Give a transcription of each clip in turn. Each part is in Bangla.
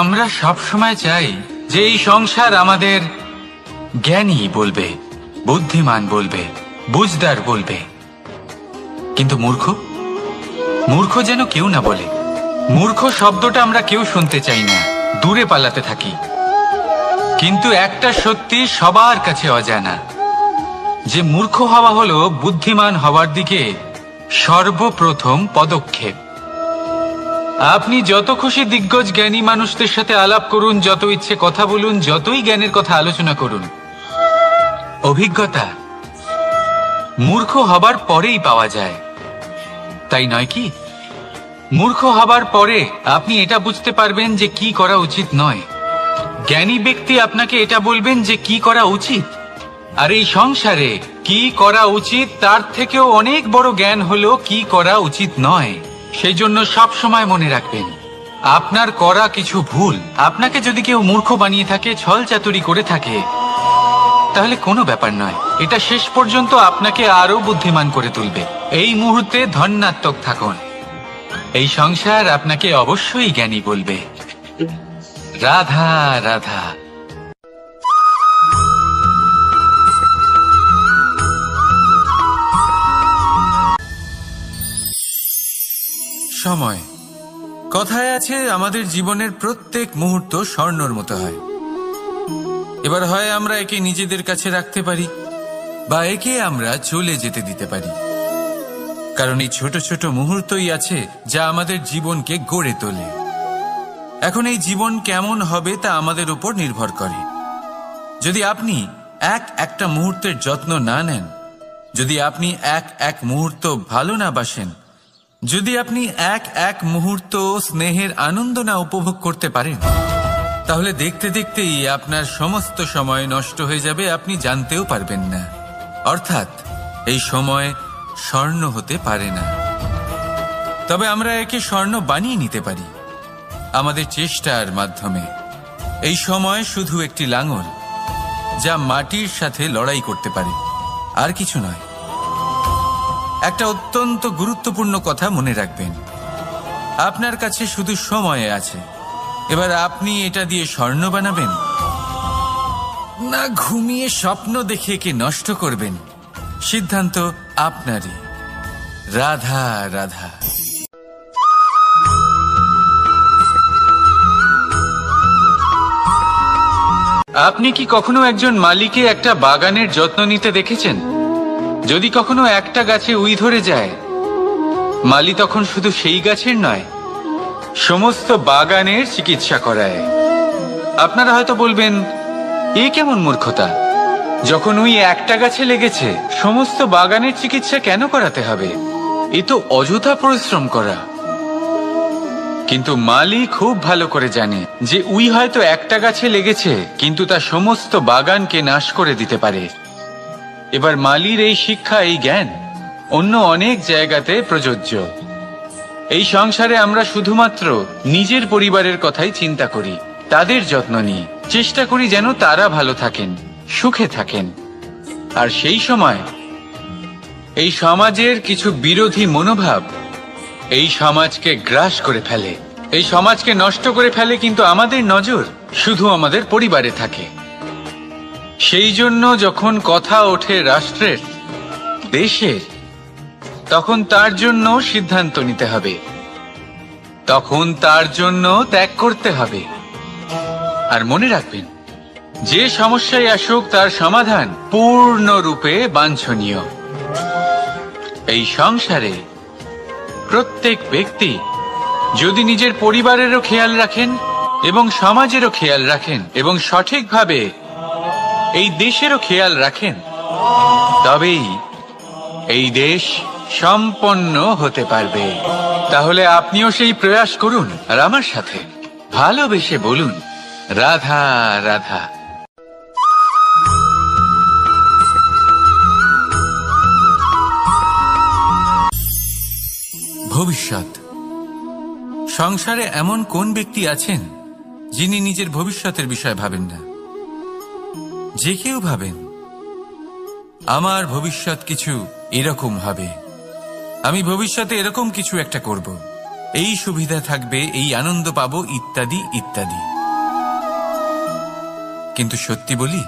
আমরা সব সময় চাই যে এই সংসার আমাদের জ্ঞানী বলবে, বুদ্ধিমান বলবে, বুঝদার বলবে, কিন্তু মূর্খ মূর্খ যেন কেউ না বলে। মূর্খ শব্দটা আমরা কেউ শুনতে চাই না, দূরে পালাতে থাকি। কিন্তু একটা সত্যি সবার কাছে অজানা, যে মূর্খ হওয়া হলো বুদ্ধিমান হওয়ার দিকে সর্বপ্রথম পদক্ষেপ। আপনি যত খুশি দিগ্গজ জ্ঞানী মানুষদের সাথে আলাপ করুন, যত ইচ্ছে কথা বলুন, যতই জ্ঞানের কথা আলোচনা করুন, অভিজ্ঞতা মূর্খ হবার পরেই পাওয়া যায়, তাই নয় কি? মূর্খ হবার পরে আপনি এটা বুঝতে পারবেন যে কি করা উচিত নয়। জ্ঞানী ব্যক্তি আপনাকে এটা বলবেন যে কি করা উচিত। আর এই সংসারে কি করা উচিত তার থেকেও অনেক বড় জ্ঞান হলো কি করা উচিত নয়। সেই জন্য সব সময় মনে রাখবেন, আপনার করা কিছু ভুল আপনাকে যদি কেউ মূর্খ বানিয়ে থাকে, ছল চাতুরি করে থাকে, তাহলে কোনো ব্যাপার নয়, এটা শেষ পর্যন্ত আপনাকে আরো বুদ্ধিমান করে তুলবে। এই মুহূর্তে ধন্যাত্মক থাকুন, এই সংসার আপনাকে অবশ্যই জ্ঞানী বলবে। রাধা রাধা। সময়, কথায় আছে আমাদের জীবনের প্রত্যেক মুহূর্ত স্বর্ণর মতো হয়। এবার হয় আমরা একে নিজেদের কাছে রাখতে পারি বা একে আমরা চলে যেতে দিতে পারি, কারণ এই ছোট ছোট মুহূর্তই আছে যা আমাদের জীবনকে গড়ে তোলে। এখন এই জীবন কেমন হবে তা আমাদের উপর নির্ভর করে। যদি আপনি একটা মুহূর্তের যত্ন না নেন, যদি আপনি এক মুহূর্ত ভালো না বাসেন, যদি আপনি এক মুহূর্ত স্নেহের আনন্দ না উপভোগ করতে পারেন, তাহলে দেখতে দেখতেই আপনার সমস্ত সময় নষ্ট হয়ে যাবে, আপনি জানতেও পারবেন না। অর্থাৎ এই সময় স্বর্ণ হতে পারে না। তবে আমরা একে স্বর্ণ বানিয়ে নিতে পারি আমাদের চেষ্টার মাধ্যমে। এই সময় শুধু একটি লাঙল যা মাটির সাথে লড়াই করতে পারে, আর কিছু নয়। একটা অত্যন্ত গুরুত্বপূর্ণ কথা মনে রাখবেন, আপনার কাছে শুধু সময় আছে। এবার আপনি এটা দিয়ে স্বর্ণ বানাবেন না ঘুমিয়ে স্বপ্ন দেখে একে নষ্ট করবেন, সিদ্ধান্ত আপনারই। রাধা রাধা। আপনি কি কখনো একজন মালিকে একটা বাগানের যত্ন নিতে দেখেছেন? যদি কখনো একটা গাছে উই ধরে যায়, মালি তখন শুধু সেই গাছের নয়, সমস্ত বাগানের চিকিৎসা করায়। আপনারা হয়তো বলবেন, এ কেমন মূর্খতা, যখন উই একটা গাছে লেগেছে সমস্ত বাগানের চিকিৎসা কেন করাতে হবে? এ তো অযথা পরিশ্রম করা। কিন্তু মালি খুব ভালো করে জানে যে উই হয়তো একটা গাছে লেগেছে, কিন্তু তা সমস্ত বাগানকে নাশ করে দিতে পারে। এবার মালির এই শিক্ষা, এই জ্ঞান অন্য অনেক জায়গাতে প্রযোজ্য। এই সংসারে আমরা শুধুমাত্র নিজের পরিবারের কথাই চিন্তা করি, তাদের যত্ন নিই, চেষ্টা করি যেন তারা ভালো থাকেন, সুখে থাকেন। আর সেই সময় এই সমাজের কিছু বিরোধী মনোভাব এই সমাজকে গ্রাস করে ফেলে, এই সমাজকে নষ্ট করে ফেলে, কিন্তু আমাদের নজর শুধু আমাদের পরিবারে থাকে। সেই জন্য যখন কথা ওঠে রাষ্ট্রের, দেশের, তখন তার জন্য সিদ্ধান্ত নিতে হবে, তখন তার জন্য ত্যাগ করতে হবে। আর মনে রাখবেন, যে সমস্যায় আসুক তার সমাধান পূর্ণরূপে বাঞ্ছনীয়। এই সংসারে প্রত্যেক ব্যক্তি যদি নিজের পরিবারেরও খেয়াল রাখেন এবং সমাজেরও খেয়াল রাখেন এবং সঠিকভাবে এই দেশেরও খেয়াল রাখেন, তবেই এই দেশ সম্পন্ন হতে পারবে। তাহলে আপনিও সেই প্রয়াস করুন আর আমার সাথে ভালোবেসে বলুন, রাধা রাধা। ভবিষ্যৎ। সংসারে এমন কোন ব্যক্তি আছেন যিনি নিজের ভবিষ্যতের বিষয় ভাবেন না? যে কেউ ভাবেন, আমার ভবিষ্যৎ কিছু এরকম হবে, আমি ভবিষ্যতে এরকম কিছু একটা করব, এই সুবিধা থাকবে, এই আনন্দ পাবো, ইত্যাদি ইত্যাদি। কিন্তু সত্যি বলি,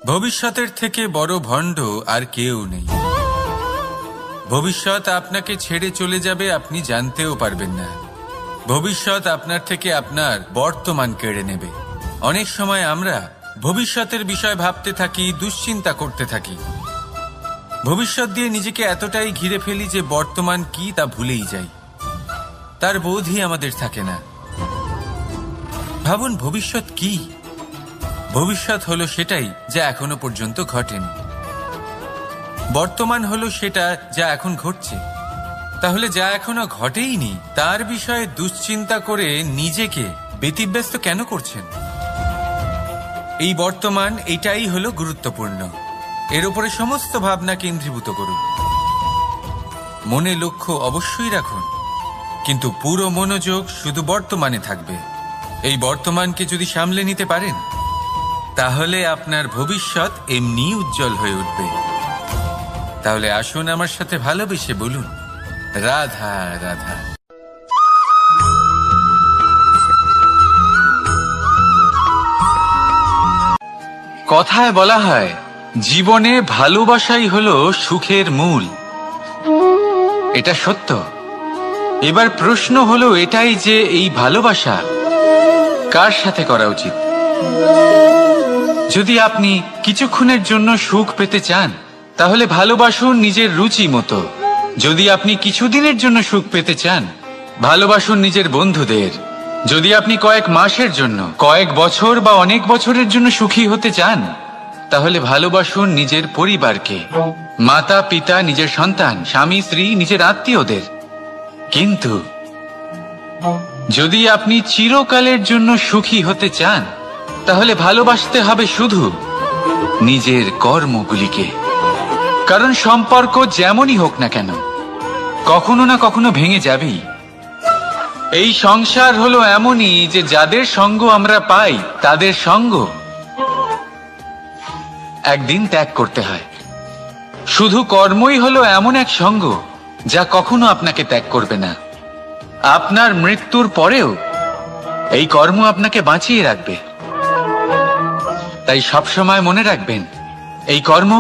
ভবিষ্যতের থেকে বড় ভণ্ড আর কেউ নেই। ভবিষ্যৎ আপনাকে ছেড়ে চলে যাবে, আপনি জানতেও পারবেন না। ভবিষ্যৎ আপনার থেকে আপনার বর্তমান কেড়ে নেবে। অনেক সময় আমরা ভবিষ্যতের বিষয় ভাবতে থাকি, দুশ্চিন্তা করতে থাকি। ভবিষ্যৎ দিয়ে নিজেকে এতটাই ঘিরে ফেলি যে বর্তমান কি তা ভুলেই যাই, তার বোধই আমাদের থাকে না। ভাবুন, ভবিষ্যৎ কি? ভবিষ্যৎ হলো সেটাই যা এখনো পর্যন্ত ঘটেনি। বর্তমান হলো সেটা যা এখন ঘটছে। তাহলে যা এখনো ঘটেইনি তার বিষয়ে দুশ্চিন্তা করে নিজেকে ব্যতিব্যস্ত কেন করছেন? এই বর্তমান, এটাই হলো গুরুত্বপূর্ণ। এর উপরে সমস্ত ভাবনা কেন্দ্রীভূত করুন। মনে লক্ষ্য অবশ্যই রাখুন, কিন্তু পুরো মনোযোগ শুধু বর্তমানে থাকবে। এই বর্তমানকে যদি সামলে নিতে পারেন, তাহলে আপনার ভবিষ্যৎ এমনি উজ্জ্বল হয়ে উঠবে। তাহলে আসুন আমার সাথে ভালোবেসে বলুন, রাধা রাধা। কথায় বলা হয়, জীবনে ভালোবাসাই হলো সুখের মূল। এটা সত্য। এবার প্রশ্ন হলো এটাই যে এই ভালোবাসা কার সাথে করা উচিত। যদি আপনি কিছুক্ষণের জন্য সুখ পেতে চান, তাহলে ভালোবাসুন নিজের রুচি মতো। যদি আপনি কিছুদিনের জন্য সুখ পেতে চান, ভালোবাসুন নিজের বন্ধুদের। যদি আপনি কয়েক মাসের জন্য, কয়েক বছর বা অনেক বছরের জন্য সুখী হতে চান, তাহলে ভালোবাসুন নিজের পরিবারকে, মাতা পিতা, নিজের সন্তান, স্বামী স্ত্রী, নিজের আত্মীয়দের। কিন্তু যদি আপনি চিরকালের জন্য সুখী হতে চান, তাহলে ভালোবাসতে হবে শুধু নিজের কর্মগুলিকে। কারণ সম্পর্ক যেমনই হোক না কেন, কখনো না কখনো ভেঙে যাবেই। এই সংসার হলো এমনই যে যাদের সঙ্গ আমরা পাই, তাদের সঙ্গ একদিন ত্যাগ করতে হয়। শুধু কর্মই হলো এমন এক সঙ্গ যা কখনো আপনাকে ত্যাগ করবে না। আপনার মৃত্যুর পরেও এই কর্ম আপনাকে বাঁচিয়ে রাখবে। তাই সবসময় মনে রাখবেন, এই কর্ম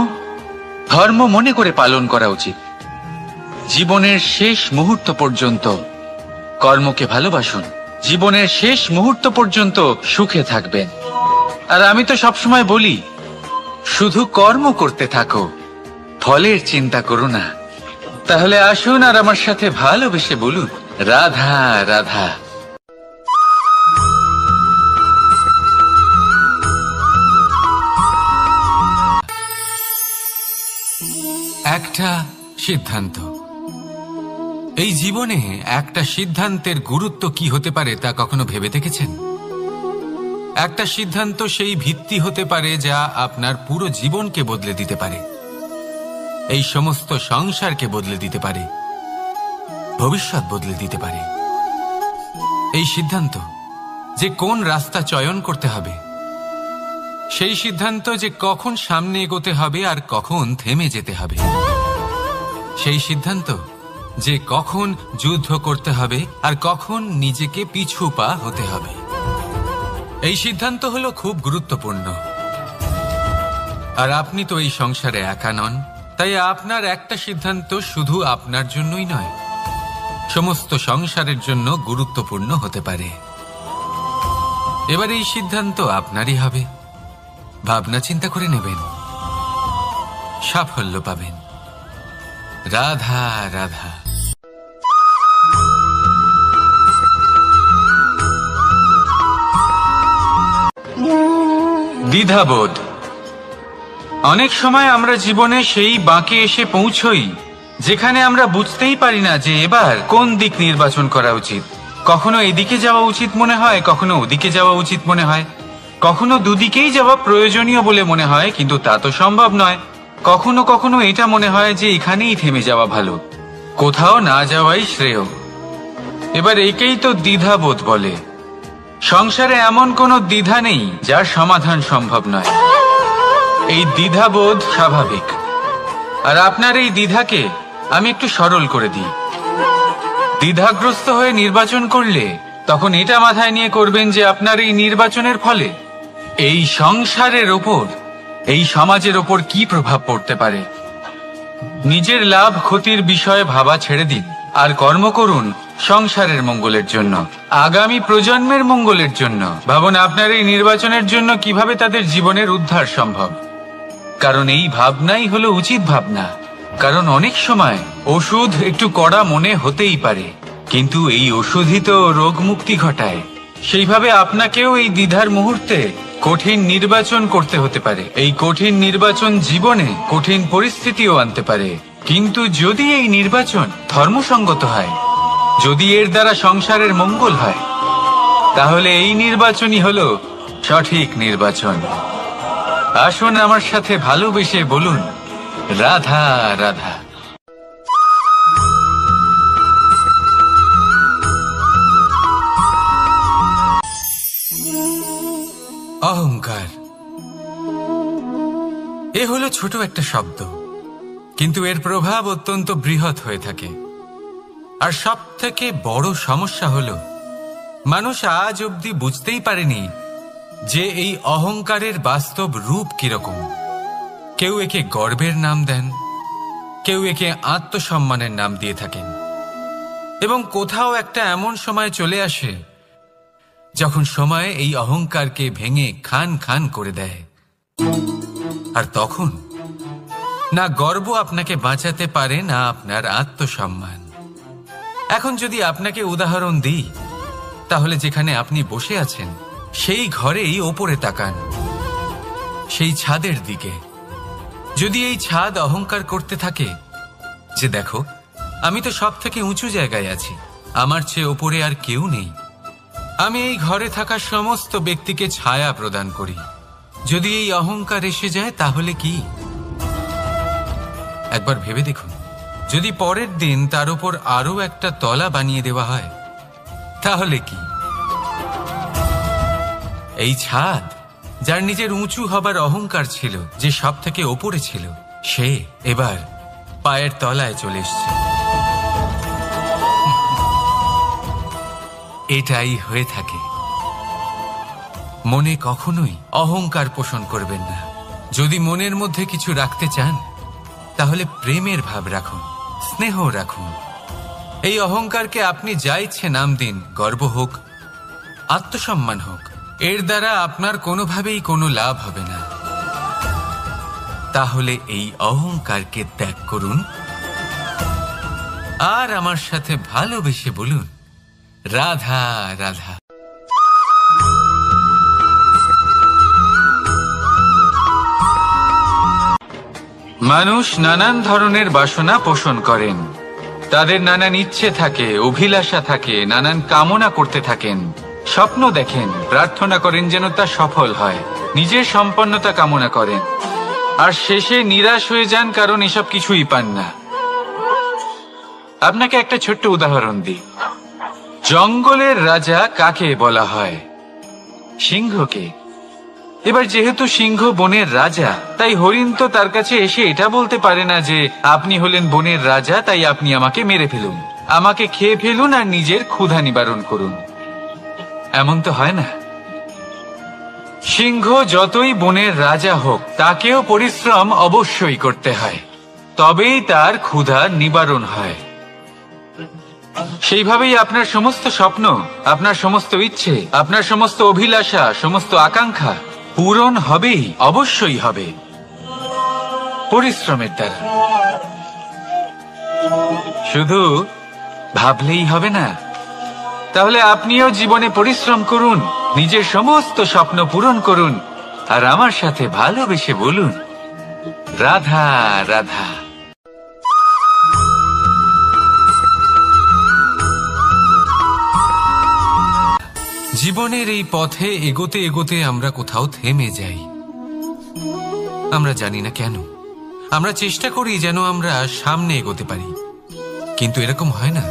ধর্ম মনে করে পালন করা উচিত। জীবনের শেষ মুহূর্ত পর্যন্ত কর্মকে ভালোবাসুন। জীবনের শেষ মুহূর্ত পর্যন্ত সুখে থাকবেন। আর আমি তো সবসময় বলি, শুধু কর্ম করতে থাকো, ফলের চিন্তা করো না। তাহলে আসুন আর আমার সাথে ভালোবেসে বলুন, রাধা রাধা। একটা সিদ্ধান্ত। এই জীবনে একটা সিদ্ধান্তের গুরুত্ব কি হতে পারে তা কখনো ভেবে দেখেছেন? একটা সিদ্ধান্ত সেই ভিত্তি হতে পারে যা আপনার পুরো জীবনকে বদলে দিতে পারে, এই সমস্ত সংসারকে বদলে দিতে পারে, ভবিষ্যৎ বদলে দিতে পারে। এই সিদ্ধান্ত যে কোন রাস্তা চয়ন করতে হবে, সেই সিদ্ধান্ত যে কখন সামনে এগোতে হবে আর কখন থেমে যেতে হবে, সেই সিদ্ধান্ত যে কখন যুদ্ধ করতে হবে আর কখন নিজেকে পিছু পা হতে হবে। এই সিদ্ধান্ত হলো খুব গুরুত্বপূর্ণ। আর আপনি তো এই সংসারে একা নন, তাই আপনার একটা সিদ্ধান্ত শুধু আপনার জন্যই নয়, সমস্ত সংসারের জন্য গুরুত্বপূর্ণ হতে পারে। এবার এই সিদ্ধান্ত আপনারই হবে। ভাবনা চিন্তা করে নেবেন, সাফল্য পাবেন। রাধা রাধা। দ্বিধাবোধ। অনেক সময় আমরা জীবনে সেই বাঁকে এসে পৌঁছই যেখানে আমরা বুঝতেই পারি না যে এবার কোন দিক নির্বাচন করা উচিত। কখনো এদিকে যাওয়া উচিত মনে হয়, কখনো ওদিকে যাওয়া উচিত মনে হয়, কখনো দুদিকেই যাওয়া প্রয়োজনীয় বলে মনে হয়, কিন্তু তা তো সম্ভব নয়। কখনো কখনো এটা মনে হয় যে এখানেই থেমে যাওয়া ভালো, কোথাও না যাওয়াই শ্রেয়। এবার একেই তো দ্বিধাবোধ বলে। সংসারে এমন কোনো দ্বিধা নেই যার সমাধান সম্ভব নয়। এই দ্বিধাবোধ স্বাভাবিক। আর আপনার এই দ্বিধাকে আমি একটু সরল করে দিই। দ্বিধাগ্রস্ত হয়ে নির্বাচন করলে তখন এটা মাথায় নিয়ে করবেন যে আপনার এই নির্বাচনের ফলে এই সংসারের ওপর, এই সমাজের ওপর কি প্রভাব পড়তে পারে। নিজের লাভ ক্ষতির বিষয়ে ভাবা ছেড়ে দিন আর কর্ম করুন সংসারের মঙ্গলের জন্য, আগামী প্রজন্মের মঙ্গলের জন্য। ভাবুন আপনার এই নির্বাচনের জন্য কিভাবে তাদের জীবনের উদ্ধার সম্ভব। কারণ এই ভাবনাই হলো উচিত ভাবনা। কারণ অনেক সময় ওষুধ একটু কড়া মনে হতেই পারে, কিন্তু এই ওষুধই তো রোগ মুক্তি ঘটায়। সেইভাবে আপনাকেও এই দ্বিধার মুহূর্তে কঠিন নির্বাচন করতে হতে পারে। এই কঠিন নির্বাচন জীবনে কঠিন পরিস্থিতিও আনতে পারে, কিন্তু যদি এই নির্বাচন ধর্মসঙ্গত হয়, যদি এর দ্বারা সংসারের মঙ্গল হয়, তাহলে এই নির্বাচনই হলো সঠিক নির্বাচন। আসুন আমার সাথে ভালোবেসে বলুন, রাধা রাধা। অহংকার এ হলো ছোট একটা শব্দ, কিন্তু এর প্রভাব অত্যন্ত বৃহৎ হয়ে থাকে। আর সব থেকে বড় সমস্যা হলো মানুষ আজ অবধি বুঝতেই পারেনি যে এই অহংকারের বাস্তব রূপ কিরকম। কেউ একে গর্বের নাম দেন, কেউ একে আত্মসম্মানের নাম দিয়ে থাকেন, এবং কোথাও একটা এমন সময় চলে আসে যখন সময় এই অহংকারকে ভেঙে খান খান করে দেয়। আর তখন না গর্ব আপনাকে বাঁচাতে পারে, না আপনার আত্মসম্মান। এখন যদি আপনাকে উদাহরণ দিই, তাহলে যেখানে আপনি বসে আছেন সেই ঘরেই ওপরে তাকান, সেই ছাদের দিকে। যদি এই ছাদ অহংকার করতে থাকে যে দেখো আমি তো সব থেকে উঁচু জায়গায় আছি, আমার চেয়ে ওপরে আর কেউ নেই, আমি এই ঘরে থাকা সমস্ত ব্যক্তিকে ছায়া প্রদান করি, যদি এই অহংকার এসে যায় তাহলে কি? একবার ভেবে দেখুন, যদি পরের দিন তার উপর আরো একটা তলা বানিয়ে দেওয়া হয় তাহলে কি? এই ছাদ যার নিজের উঁচু হবার অহংকার ছিল, যে সব থেকে ওপরে ছিল, সে এবার পায়ের তলায় চলে এসছে। এটাই হয়ে থাকে। মনে কখনোই অহংকার পোষণ করবেন না। যদি মনের মধ্যে কিছু রাখতে চান তাহলে প্রেমের ভাব রাখুন, স্নেহ রাখুন। এই অহংকারকে আপনি যা ইচ্ছে নাম দিন, গর্ব হোক, আত্মসম্মান হোক, এর দ্বারা আপনার কোনোভাবেই কোনো লাভ হবে না। তাহলে এই অহংকারকে ত্যাগ করুন আর আমার সাথে ভালোবেসে বলুন, রাধা রাধা। মানুষ নানান ধরনের বাসনা পোষণ করেন, তাদের নানান ইচ্ছে থাকে, অভিলাষা থাকে, নানান কামনা করতে থাকেন, স্বপ্ন দেখেন, প্রার্থনা করেন যেন তা সফল হয়, নিজের সম্পন্নতা কামনা করেন, আর শেষে নিরাশ হয়ে যান কারণ এসব কিছুই পান না। আপনাকে একটা ছোট্ট উদাহরণ দিই। জঙ্গলের রাজা কাকে বলা হয়? সিংহকে। এবার যেহেতু সিংহ বনের রাজা, তাই হরিণ তো তার কাছে এসে এটা বলতে পারে না যে আপনি হলেন বনের রাজা, তাই আপনি আমাকে মেরে ফেলুন, আমাকে খেয়ে ফেলুন আর নিজের ক্ষুধা নিবারণ করুন। এমন তো হয় না। সিংহ যতই বনের রাজা হোক, তাকেও পরিশ্রম অবশ্যই করতে হয়, তবেই তার ক্ষুধা নিবারণ হয়। সেইভাবেই আপনার সমস্ত স্বপ্ন, আপনার সমস্ত ইচ্ছে, আপনার সমস্ত অভিলাষা, সমস্ত আকাঙ্ক্ষা পূরণ হবেই, অবশ্যই হবে, পরিশ্রমের দ্বারা। শুধু ভাবলেই হবে না। তাহলে আপনিও জীবনে পরিশ্রম করুন, নিজের সমস্ত স্বপ্ন পূরণ করুন, আর আমার সাথে ভালোবেসে বলুন, রাধা রাধা। জীবনের এই পথে এগোতে এগোতে আমরা কোথাও থেমে যাই। আমরা জানি না কেন। আমরা চেষ্টা করি যেন আমরা সামনে এগোতে পারি, কিন্তু এরকম হয় না।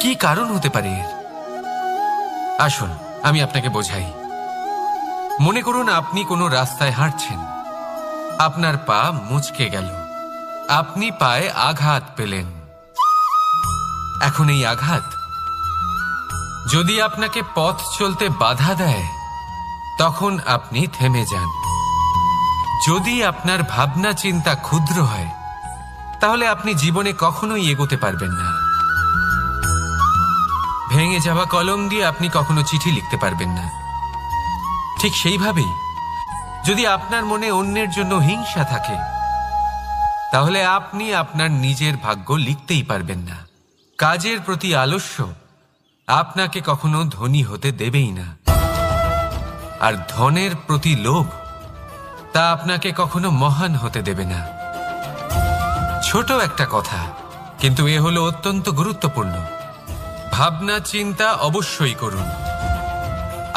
কি কারণ হতে পারে এর? আসুন আমি আপনাকে বোঝাই। মনে করুন আপনি কোনো রাস্তায় হাঁটছেন, আপনার পা মুচকে গেল আপনি পায়ে আঘাত পেলেন। এখন এই আঘাত যদি আপনাকে পথ চলতে বাধা দেয়, তখন আপনি থেমে যান। যদি আপনার ভাবনা চিন্তা ক্ষুদ্র হয়, তাহলে আপনি জীবনে কখনোই এগোতে পারবেন না। ভেঙে যাওয়া কলম দিয়ে আপনি কখনো চিঠি লিখতে পারবেন না। ঠিক সেইভাবেই যদি আপনার মনে অন্যের জন্য হিংসা থাকে, তাহলে আপনি আপনার নিজের ভাগ্য লিখতেই পারবেন না। কাজের প্রতি আলস্য আপনাকে কখনো ধনী হতে দেবেই না, আর ধনের প্রতি লোভ তা আপনাকে কখনো মহান হতে দেবে না। ছোট একটা কথা, কিন্তু এ হলো অত্যন্ত গুরুত্বপূর্ণ। ভাবনা চিন্তা অবশ্যই করুন,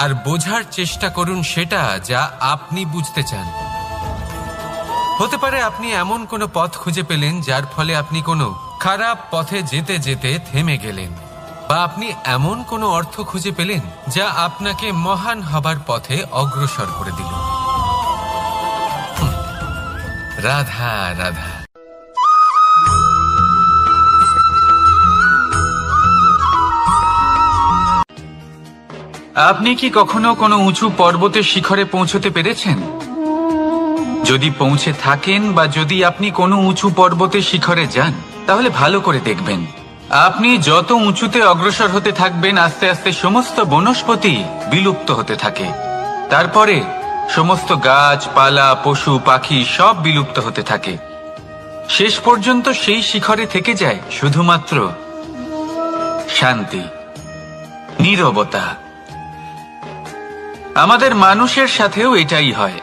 আর বোঝার চেষ্টা করুন সেটা যা আপনি বুঝতে চান। হতে পারে আপনি এমন কোনো পথ খুঁজে পেলেন যার ফলে আপনি কোনো খারাপ পথে যেতে যেতে থেমে গেলেন, বা আপনি এমন কোনো অর্থ খুঁজে পেলেন যা আপনাকে মহান হবার পথে অগ্রসর করে দিল। রাধা রাধা। আপনি কি কখনো কোনো উঁচু পর্বতের শিখরে পৌঁছতে পেরেছেন? যদি পৌঁছে থাকেন, বা যদি আপনি কোনো উঁচু পর্বতের শিখরে যান, তাহলে ভালো করে দেখবেন, আপনি যত উঁচুতে অগ্রসর হতে থাকবেন, আস্তে আস্তে সমস্ত বনস্পতি বিলুপ্ত হতে থাকে। তারপরে সমস্ত গাছপালা, পশু পাখি সব বিলুপ্ত হতে থাকে। শেষ পর্যন্ত সেই শিখরে থেকে যায় শুধুমাত্র শান্তি, নীরবতা। আমাদের মানুষের সাথেও এটাই হয়।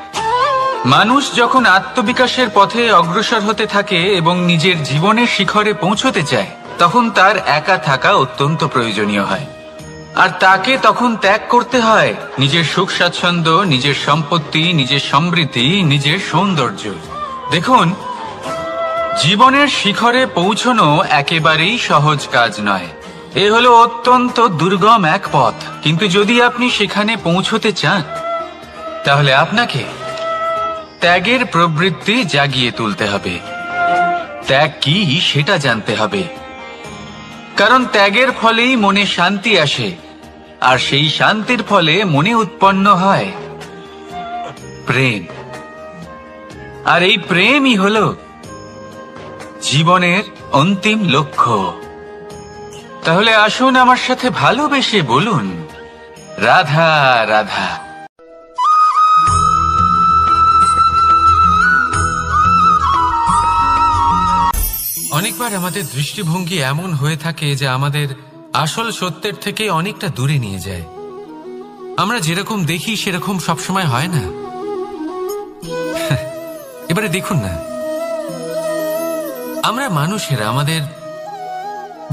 মানুষ যখন আত্মবিকাশের পথে অগ্রসর হতে থাকে এবং নিজের জীবনের শিখরে পৌঁছতে চায়, তখন তার একা থাকা অত্যন্ত প্রয়োজনীয় হয়। আর তাকে তখন ত্যাগ করতে হয় নিজের সুখ স্বাচ্ছন্দ্য, নিজের সম্পত্তি, নিজের সমৃদ্ধি, নিজের সৌন্দর্য। দেখুন, জীবনের শিখরে পৌঁছনো একেবারেই সহজ কাজ নয়। এ হলো অত্যন্ত দুর্গম এক পথ, কিন্তু যদি আপনি সেখানে পৌঁছতে চান, তাহলে আপনাকে ত্যাগের প্রবৃত্তি জাগিয়ে তুলতে হবে। ত্যাগ কি সেটা জানতে হবে, কারণ ত্যাগের ফলেই মনে শান্তি আসে, আর সেই শান্তির ফলে মনে উৎপন্ন হয় প্রেম। আর এই প্রেমই হলো জীবনের অন্তিম লক্ষ্য। তাহলে আসুন আমার সাথে ভালোবেসে বলুন, রাধা রাধা। অনেকবার আমাদের দৃষ্টিভঙ্গি এমন হয়ে থাকে যে আমাদের আসল সত্যের থেকে অনেকটা দূরে নিয়ে যায়। আমরা যেরকম দেখি সেরকম সবসময় হয় না। এবারে দেখুন না, আমরা মানুষেরা, আমাদের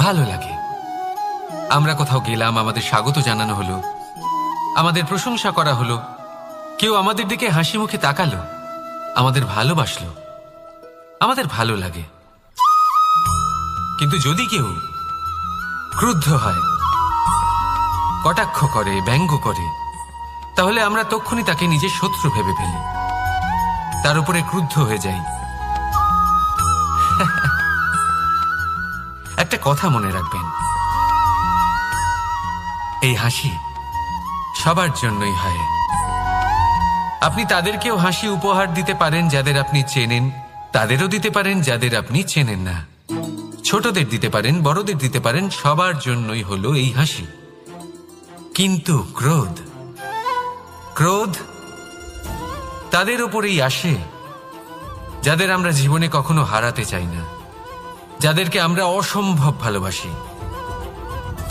ভালো লাগে। আমরা কোথাও গেলাম, আমাদের স্বাগত জানানো হলো, আমাদের প্রশংসা করা হলো, কেউ আমাদের দিকে হাসি মুখে তাকালো, আমাদের ভালোবাসলো, আমাদের ভালো লাগে। কিন্তু যদি কেউ ক্রুদ্ধ হয়, কটাক্ষ করে, ব্যঙ্গ করে, তাহলে আমরা তক্ষুনি তাকে নিজের শত্রু ভেবে ফেলি, তার উপরে ক্রুদ্ধ হয়ে যাই। একটা কথা মনে রাখবেন, এই হাসি সবার জন্যই হয়। আপনি তাদেরকেও হাসি উপহার দিতে পারেন যাদের আপনি চেনেন, তাদেরও দিতে পারেন যাদের আপনি চেনেন না। ছোটদের দিতে পারেন, বড়দের দিতে পারেন, সবার জন্যই হলো এই হাসি। কিন্তু ক্রোধ, ক্রোধ তাদের উপরেই আসে যাদের আমরা জীবনে কখনো হারাতে চাই না, যাদেরকে আমরা অসম্ভব ভালোবাসি,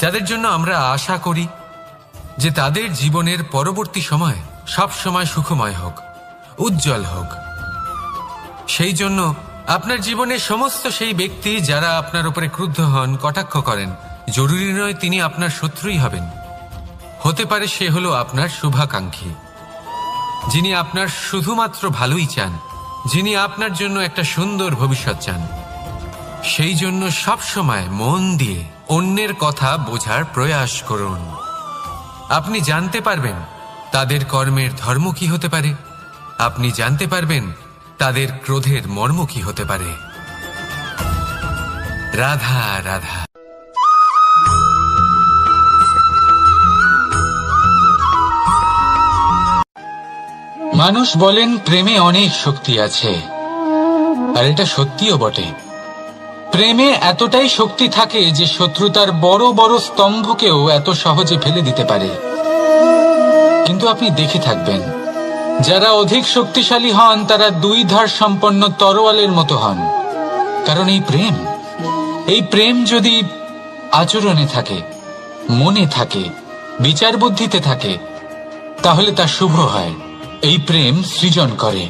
যাদের জন্য আমরা আশা করি যে তাদের জীবনের পরবর্তী সময় সব সময় সুখময় হোক, উজ্জ্বল হোক। সেই জন্য আপনার জীবনে সমস্ত সেই ব্যক্তি যারা আপনার উপরে ক্রুদ্ধ হন, কটাক্ষ করেন, জরুরি নয় তিনি আপনার শত্রুই হবেন। হতে পারে সে হলো আপনার শুভাকাঙ্ক্ষী, যিনি আপনার শুধুমাত্র ভালোই চান, যিনি আপনার জন্য একটা সুন্দর ভবিষ্যৎ চান। সেই জন্য সব সময় মন দিয়ে অন্যের কথা বোঝার প্রয়াস করুন। আপনি জানতে পারবেন তাদের কর্মের ধর্ম কি হতে পারে, আপনি জানতে পারবেন তাদের ক্রোধের মর্ম কি হতে পারে। রাধা রাধা। মানুষ বলেন প্রেমে অনেক শক্তি আছে, আর এটা সত্যিও বটে। প্রেমে এতটাই শক্তি থাকে যে শত্রুতার বড় বড় স্তম্ভকেও এত সহজে ফেলে দিতে পারে। কিন্তু আপনি দেখে থাকবেন, যারা অধিক শক্তিশালী হন তারা দুই ধার সম্পন্ন তরোয়ালের মতো হন। কারণ এই প্রেম যদি আচরণে থাকে, মনে থাকে, বিচার বুদ্ধিতে থাকে, তাহলে তা শুভ হয়। এই প্রেম সৃজন করে।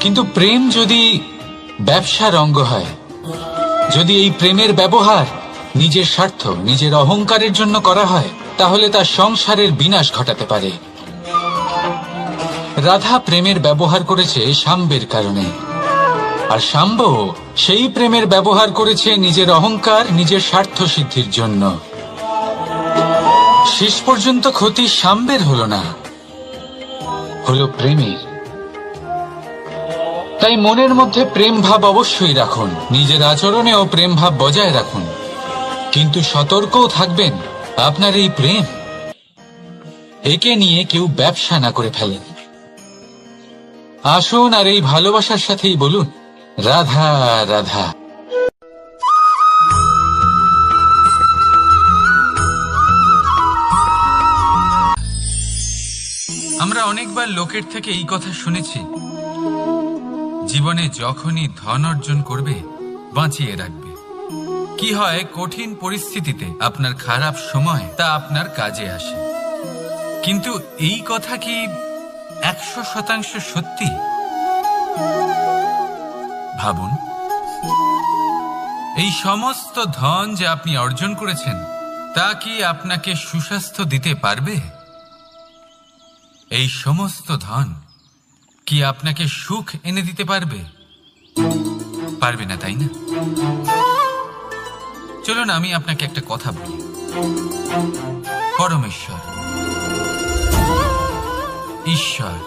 কিন্তু প্রেম যদি ব্যবসার অঙ্গ হয়, যদি এই প্রেমের ব্যবহার নিজের স্বার্থ, নিজের অহংকারের জন্য করা হয়, তাহলে তা সংসারের বিনাশ ঘটাতে পারে। রাধা প্রেমের ব্যবহার করেছে শাম্বের কারণে, আর শাম্ব সেই প্রেমের ব্যবহার করেছে নিজের অহংকার, নিজের স্বার্থ সিদ্ধির জন্য। শেষ পর্যন্ত ক্ষতি শাম্বের হলো না, হলো প্রেমের। তাই মনের মধ্যে প্রেম ভাব অবশ্যই রাখুন, নিজের আচরণেও প্রেম ভাব বজায় রাখুন, কিন্তু সতর্কও থাকবেন আপনার এই প্রেম, একে নিয়ে কেউ ব্যবসা না করে ফেলেন। আসুন আর এই ভালোবাসার সাথেই বলুন রাধা রাধা। আমরা অনেকবার লোকের থেকে এই কথা শুনেছি, জীবনে যখনই ধন অর্জন করবে বাঁচিয়ে রাখবে। কি হয়, কঠিন পরিস্থিতিতে আপনার খারাপ সময় তা আপনার কাজে আসে। কিন্তু এই কথা কি 100% সত্যি? ভাবুন, এই সমস্ত ধন যে আপনি অর্জন করেছেন তা কি আপনাকে সুস্বাস্থ্য দিতে পারবে? এই সমস্ত ধন কি আপনাকে সুখ এনে দিতে পারবে? পারবে না, তাই না? চলুন আমি আপনাকে একটা কথা বলি। পরমেশ্বর, ঈশ্বর,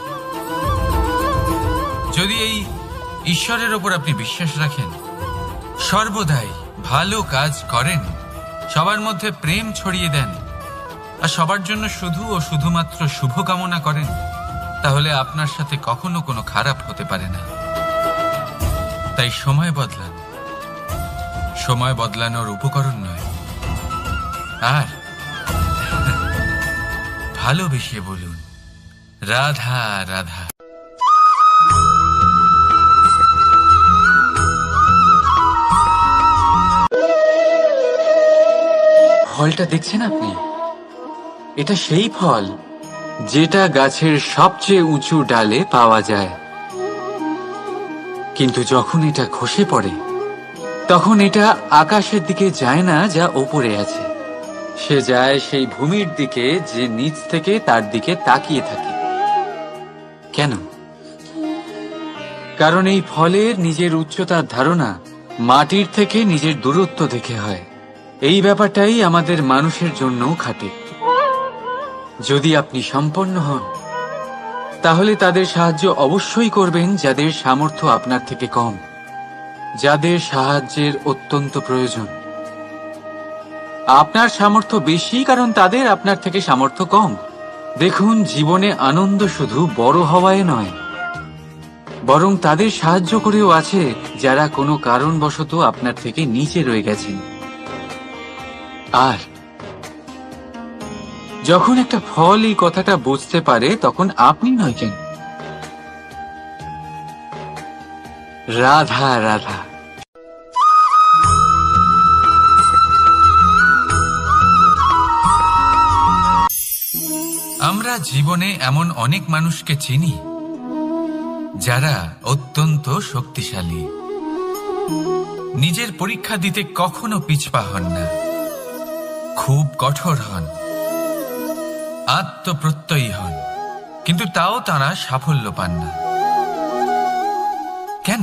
যদি এই ঈশ্বরের ওপর আপনি বিশ্বাস রাখেন, সর্বদাই ভালো কাজ করেন, সবার মধ্যে প্রেম ছড়িয়ে দেন, আর সবার জন্য শুধু ও শুধুমাত্র শুভকামনা করেন, তাহলে আপনার সাথে কখনো কোনো খারাপ হতে পারে না। তাই সময় বদলান, সময় বদলানোর উপকরণ নয়। আর ভালোবেসে বলুন রাধা রাধা। ফলটা দেখছেন আপনি? এটা সেই ফল যেটা গাছের সবচেয়ে উঁচু ডালে পাওয়া যায়, কিন্তু যখন এটা খসে পড়ে তখন এটা আকাশের দিকে যায় না যা ওপরে আছে, সে যায় সেই ভূমির দিকে যে নিচ থেকে তার দিকে তাকিয়ে থাকে। কেন? কারণ এই ফলের নিজের উচ্চতার ধারণা মাটির থেকে নিজের দূরত্ব দেখে হয়। এই ব্যাপারটাই আমাদের মানুষের জন্যও খাটে। যদি আপনি সম্পন্ন হন, তাহলে তাদের সাহায্য অবশ্যই করবেন যাদের সামর্থ্য আপনার থেকে কম, যাদের সাহায্যের অত্যন্ত প্রয়োজন। আপনার সামর্থ্য বেশি কারণ তাদের আপনার থেকে সামর্থ্য কম। দেখুন, জীবনে আনন্দ শুধু বড় হওয়ায় নয়, বরং তাদের সাহায্য করেও আছে যারা কোনো কারণবশত আপনার থেকে নিচে রয়ে গেছেন। আর যখন একটা ফল এই কথাটা বুঝতে পারে, তখন আপনি নয় কেন, রাধা রাধা। আমরা জীবনে এমন অনেক মানুষকে চিনি যারা অত্যন্ত শক্তিশালী, নিজের পরীক্ষা দিতে কখনো পিছপা হন না, খুব কঠোর হন, আত্মপ্রত্যয়ী হন, কিন্তু তাও তারা সাফল্য পান না। কেন?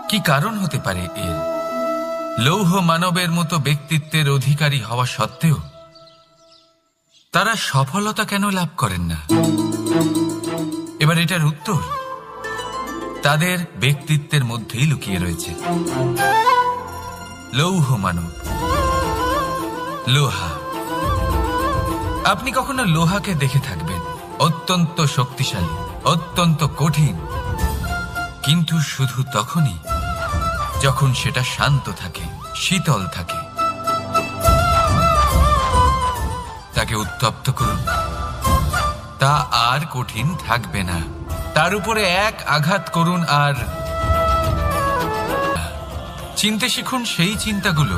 কি কারণ হতে পারে এর? লৌহ মানবের মতো ব্যক্তিত্বের অধিকারী হওয়া সত্ত্বেও তারা সফলতা কেন লাভ করেন না? এবার এটার উত্তর তাদের ব্যক্তিত্বের মধ্যেই লুকিয়ে রয়েছে। লৌহ মানব, লোহা। আপনি কখনো লোহাকে দেখে থাকবেন, অত্যন্ত শক্তিশালী, অত্যন্ত কঠিন, কিন্তু শুধু তখনই যখন সেটা শান্ত থাকে, শীতল থাকে। তাকে উত্তপ্ত করুন, তা আর কঠিন থাকবে না। তার উপরে এক আঘাত করুন আর চিনতে শিখুন সেই চিন্তাগুলো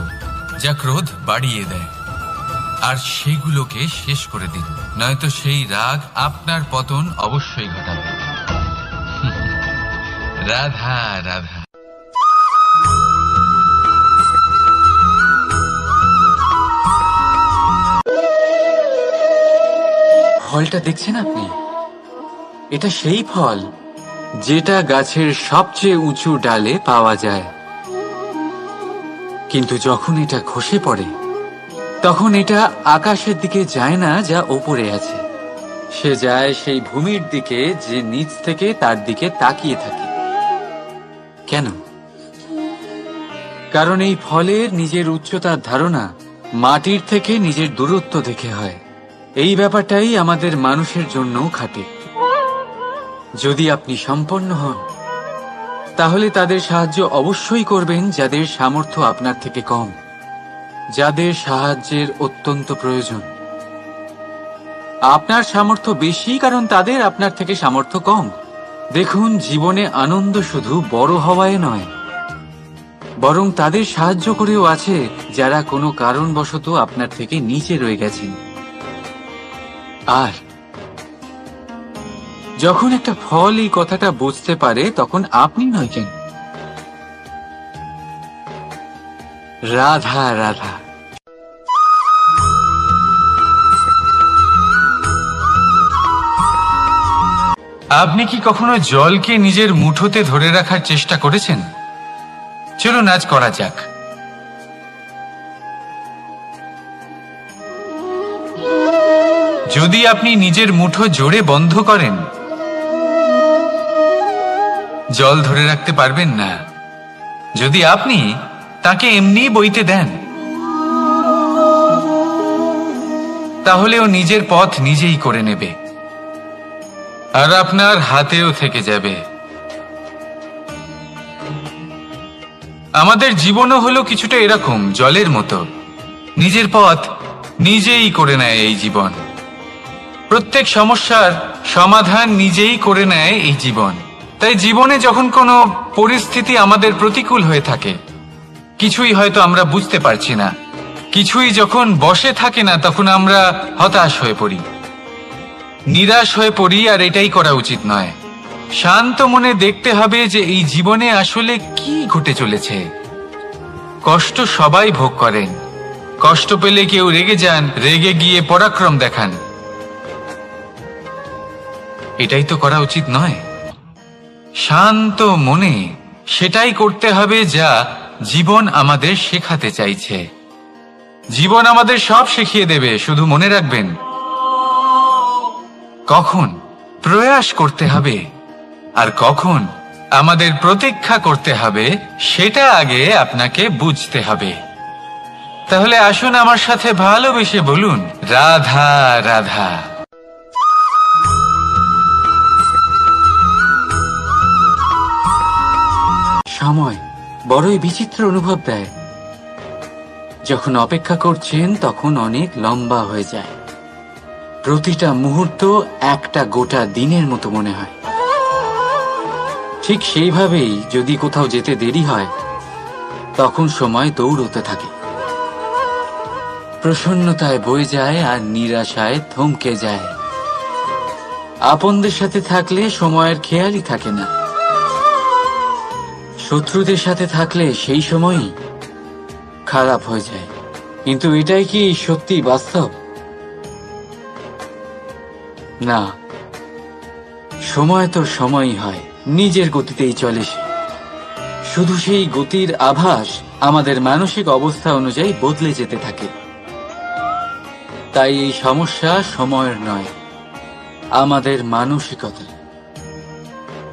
যা ক্রোধ বাড়িয়ে দেয়, আর সেগুলোকে শেষ করে দিন, নয়তো সেই রাগ আপনার পতন অবশ্যই ঘটাবে। রাধা রাধা। ফলটা দেখছেন আপনি? এটা সেই ফল যেটা গাছের সবচেয়ে উঁচু ডালে পাওয়া যায়, কিন্তু যখন এটা খসে পড়ে তখন এটা আকাশের দিকে যায় না যা ওপরে আছে, সে যায় সেই ভূমির দিকে যে নিচ থেকে তার দিকে তাকিয়ে থাকে। কেন? কারণ এই ফলের নিজের উচ্চতার ধারণা মাটির থেকে নিজের দূরত্ব দেখে হয়। এই ব্যাপারটাই আমাদের মানুষের জন্যও খাটে। যদি আপনি সম্পন্ন হন, তাহলে তাদের সাহায্য অবশ্যই করবেন যাদের সামর্থ্য আপনার থেকে কম, যাদের সাহায্যের অত্যন্ত প্রয়োজন। আপনার সামর্থ্য বেশি কারণ তাদের আপনার থেকে সামর্থ্য কম। দেখুন, জীবনে আনন্দ শুধু বড় হওয়ায় নয়, বরং তাদের সাহায্য করেও আছে যারা কোনো কারণবশত আপনার থেকে নিচে রয়ে গেছেন। আর যখন একটা ফল এই কথাটা বুঝতে পারে, তখন আপনি নয় কেন, রাধা রাধা। আপনি কি কখনো জলকে নিজের মুঠোতে ধরে রাখার চেষ্টা করেছেন? চলুন আজ করা যাক। যদি আপনি নিজের মুঠো জোরে বন্ধ করেন, জল ধরে রাখতে পারবেন না। যদি আপনি তাকে এমনি বইতে দেন, তাহলে ও নিজের পথ নিজেই করে নেবে, আর আপনার হাতেও থেকে যাবে। আমাদের জীবনও হলো কিছুটা এরকম, জলের মতো। নিজের পথ নিজেই করে নেয় এই জীবন। প্রত্যেক সমস্যার সমাধান নিজেই করে নেয় এই জীবন। তাই জীবনে যখন কোনো পরিস্থিতি আমাদের প্রতিকূল হয়ে থাকে, কিছুই হয়তো আমরা বুঝতে পারছি না, কিছুই যখন বসে থাকে না, তখন আমরা হতাশ হয়ে পড়ি, নিরাশ হয়ে পড়ি, আর এটাই করা উচিত নয়। শান্ত মনে দেখতে হবে যে এই জীবনে আসলে কি ঘটে চলেছে। কষ্ট সবাই ভোগ করেন, কষ্ট পেলে কেউ রেগে যান, রেগে গিয়ে পরাক্রম দেখান। এটাই তো করা উচিত নয়। শান্ত মনে সেটাই করতে হবে যা জীবন আমাদের শেখাতে চাইছে। জীবন আমাদের সব শিখিয়ে দেবে, শুধু মনে রাখবেন কখন প্রয়াস করতে হবে আর কখন আমাদের প্রতীক্ষা করতে হবে, সেটা আগে আপনাকে বুঝতে হবে। তাহলে আসুন আমার সাথে ভালোবেসে বলুন, রাধা রাধা। সময় বড়ই বিচিত্র অনুভব দেয়। যখন অপেক্ষা করছেন তখন অনেক লম্বা হয়ে যায়। প্রতিটা মুহূর্ত একটা গোটা দিনের মতো মনে হয়। ঠিক সেইভাবেই যদি কোথাও যেতে দেরি হয়, তখন সময় দৌড়তে থাকে, প্রসন্নতায় বয়ে যায় আর নিরাশায় থমকে যায়। আপনদের সাথে থাকলে সময়ের খেয়ালই থাকে না, শত্রুদের সাথে থাকলে সেই সময়ই খারাপ হয়ে যায়। কিন্তু এটাই কি সত্যি বাস্তব? না, সময় তো সময়ই হয়, নিজের গতিতেই চলে সে। শুধু সেই গতির আভাস আমাদের মানসিক অবস্থা অনুযায়ী বদলে যেতে থাকে। তাই এই সমস্যা সময়ের নয়, আমাদের মানসিকতা।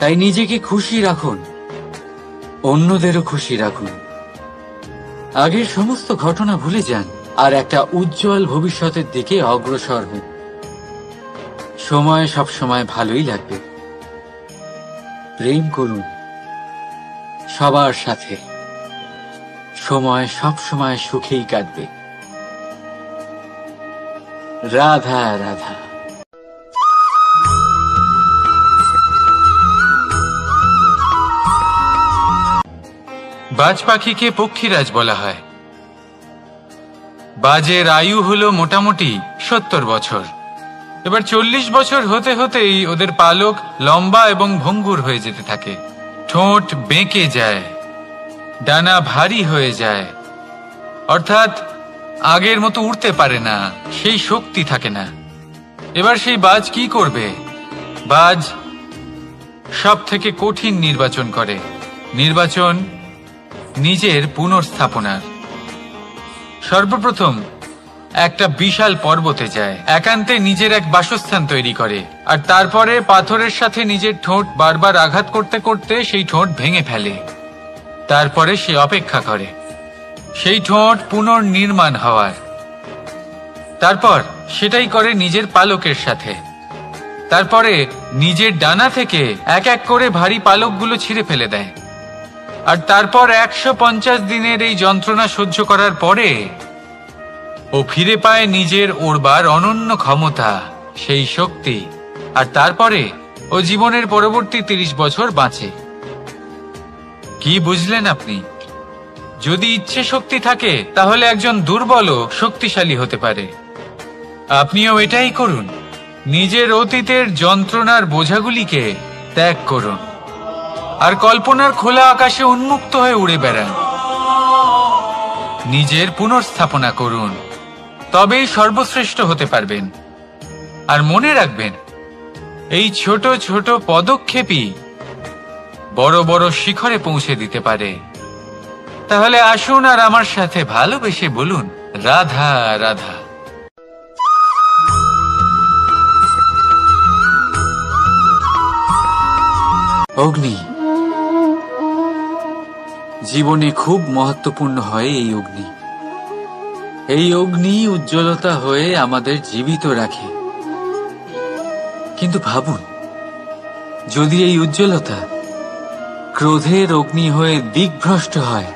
তাই নিজেকে খুশি রাখুন, অন্যদেরও খুশি রাখুন। আগের সমস্ত ঘটনা ভুলে যান আর একটা উজ্জ্বল ভবিষ্যতের দিকে অগ্রসর হন। সময় সব সময় ভালোই লাগবে। প্রেম করুন সবার সাথে, সময় সব সময় সুখেই কাটবে। রাধা রাধা। বাজ পাখিকে পক্ষীরাজ বলা হয়। বাজের আয়ু হলো মোটামুটি 70 বছর। এবার 40 বছর হতে হতেই ওদের পালক লম্বা এবং ভঙ্গুর হয়ে যেতে থাকে, ঠোঁট বেঁকে যায়, ডানা ভারী হয়ে যায়, অর্থাৎ আগের মতো উড়তে পারে না, সেই শক্তি থাকে না। এবার সেই বাজ কি করবে? বাজ সব থেকে কঠিন নির্বাচন করে, নির্বাচন নিজের পুনর্স্থাপনার। সর্বপ্রথম একটা বিশাল পর্বতে যায়, একান্তে নিজের এক বাসস্থান তৈরি করে, আর তারপরে পাথরের সাথে নিজের ঠোঁট বারবার আঘাত করতে করতে সেই ঠোঁট ভেঙে ফেলে। তারপরে সে অপেক্ষা করে সেই ঠোঁট পুনর্নির্মাণ হওয়ার। তারপর সেটাই করে নিজের পালকের সাথে। তারপরে নিজের ডানা থেকে এক এক করে ভারী পালকগুলো ছিঁড়ে ফেলে দেয়। আর তারপর 150 দিনের এই যন্ত্রণা সহ্য করার পরে ও ফিরে পায় নিজের ওড়বার অনন্য ক্ষমতা, সেই শক্তি। আর তারপরে ও জীবনের পরবর্তী 30 বছর বাঁচে। কি বুঝলেন আপনি? যদি ইচ্ছে শক্তি থাকে তাহলে একজন দুর্বলও শক্তিশালী হতে পারে। আপনিও এটাই করুন, নিজের অতীতের যন্ত্রণার বোঝাগুলিকে ত্যাগ করুন আর কল্পনার খোলা আকাশে উন্মুক্ত হয়ে উড়ে বেড়ান। নিজের পুনর্স্থাপনা করুন, তবেই সর্বশ্রেষ্ঠ হতে পারবেন। আর মনে রাখবেন, এই ছোট ছোট পদক্ষেপই বড় বড় শিখরে পৌঁছে দিতে পারে। তাহলে আসুন আর আমার সাথে ভালোবেসে বলুন, রাধা রাধা। অগ্নি জীবনে খুব মহত্বপূর্ণ হয়। এই অগ্নি উজ্জ্বলতা হয়ে আমাদের জীবিত রাখে। কিন্তু ভাবুন, যদি এই উজ্জ্বলতা ক্রোধের অগ্নি হয়ে দিকভ্রষ্ট হয়,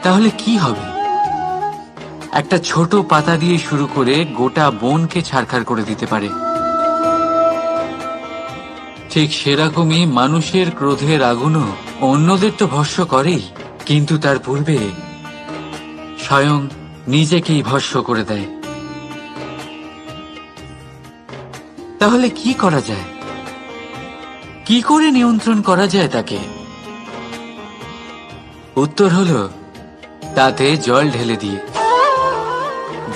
তাহলে কি হবে? একটা ছোট পাতা দিয়ে শুরু করে গোটা বনকে ছারখার করে দিতে পারে। ঠিক সেরকমই মানুষের ক্রোধের আগুনও অন্যদের তো ভস্ম করেই, কিন্তু তার পূর্বে স্বয়ং নিজেকেই ভস্ম করে দেয়। তাহলে কি করা যায়? কি করে নিয়ন্ত্রণ করা যায় তাকে? উত্তর হলো, তাতে জল ঢেলে দিয়ে,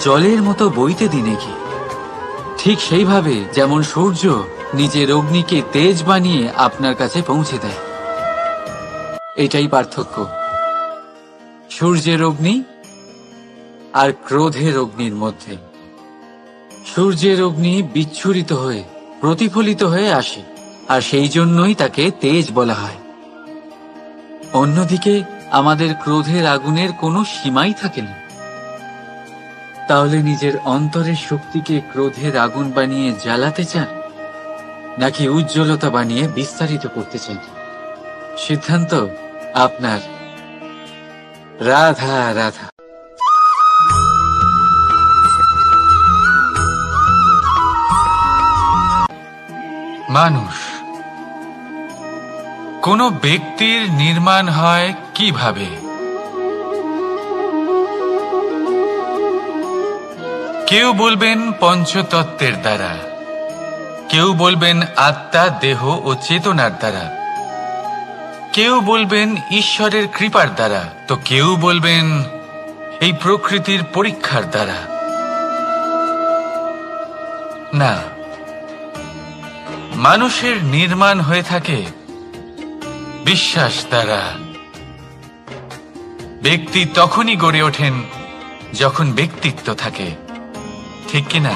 জলের মতো বইতে দিনে কি। ঠিক সেইভাবে যেমন সূর্য নিজের অগ্নিকে তেজ বানিয়ে আপনার কাছে পৌঁছে দেয়। এটাই পার্থক্য সূর্যের অগ্নি আর ক্রোধের অগ্নির মধ্যে। সূর্যের অগ্নি বিচ্ছুরিত হয়ে প্রতিফলিত হয়ে আসে, আর সেই জন্যই তাকে তেজ বলা হয়। অন্যদিকে আমাদের ক্রোধের আগুনের কোনো সীমাই থাকে না। তাহলে নিজের অন্তরের শক্তিকে ক্রোধের আগুন বানিয়ে জ্বালাতে চান, নাকি উজ্জ্বলতা বানিয়ে বিস্তারিত করতে চান? সিদ্ধান্ত আপনার। রাধা রাধা। মানুষ, কোন ব্যক্তির নির্মাণ হয় কিভাবে? কেউ বলবেন পঞ্চতত্ত্বের দ্বারা, কেউ বলবেন আত্মা, দেহ ও চেতনার দ্বারা, কেউ বলবেন ঈশ্বরের কৃপার দ্বারা, তো কেউ বলবেন এই প্রকৃতির পরীক্ষার দ্বারা। না, মানুষের নির্মাণ হয়ে থাকে বিশ্বাস দ্বারা। ব্যক্তি তখনই গড়ে ওঠেন যখন ব্যক্তিত্ব থাকে, ঠিক কিনা?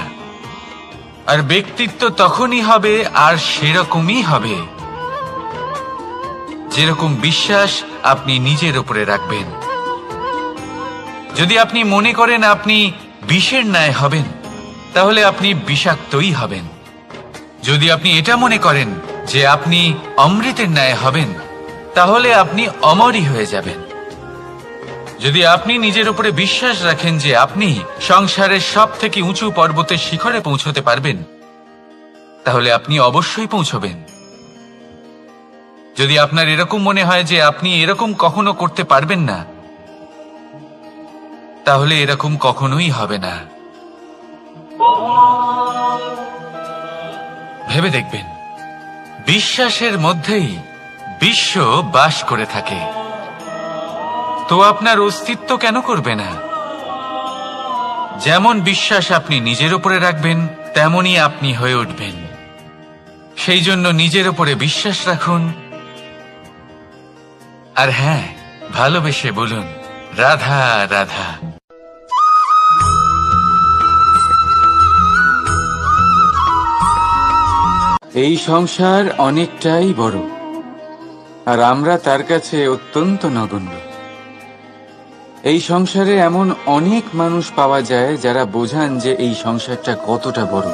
আর ব্যক্তিত্ব তখনই হবে আর সেরকমই হবে যেরকম বিশ্বাস আপনি নিজের উপরে রাখবেন। যদি আপনি মনে করেন আপনি বিষের ন্যায় হবেন, তাহলে আপনি বিষাক্তই হবেন। যদি আপনি এটা মনে করেন যে আপনি অমৃতের ন্যায় হবেন, তাহলে আপনি অমরই হয়ে যাবেন। যদি আপনি নিজের উপরে বিশ্বাস রাখেন যে আপনি সংসারের সব থেকে উঁচু পর্বতের শিখরে পৌঁছতে পারবেন, তাহলে আপনি অবশ্যই পৌঁছবেন। যদি আপনার এরকম মনে হয় যে আপনি এরকম কখনো করতে পারবেন না, তাহলে এরকম কখনোই হবে না। ভেবে দেখবেন, বিশ্বাসের মধ্যেই বিশ্ব বাস করে থাকে। তো আপনার অস্তিত্ব কেন করবে না? যেমন বিশ্বাস আপনি নিজের উপরে রাখবেন, তেমনই আপনি হয়ে উঠবেন। সেই জন্য নিজের উপরে বিশ্বাস রাখুন। আর হ্যাঁ, ভালোবেসে বলুন, রাধা রাধা। এই সংসার অনেকটাই বড়, আর আমরা তার কাছে অত্যন্ত নগণ্য। এই সংসারে এমন অনেক মানুষ পাওয়া যায় যারা বোঝান যে এই সংসারটা কতটা বড়,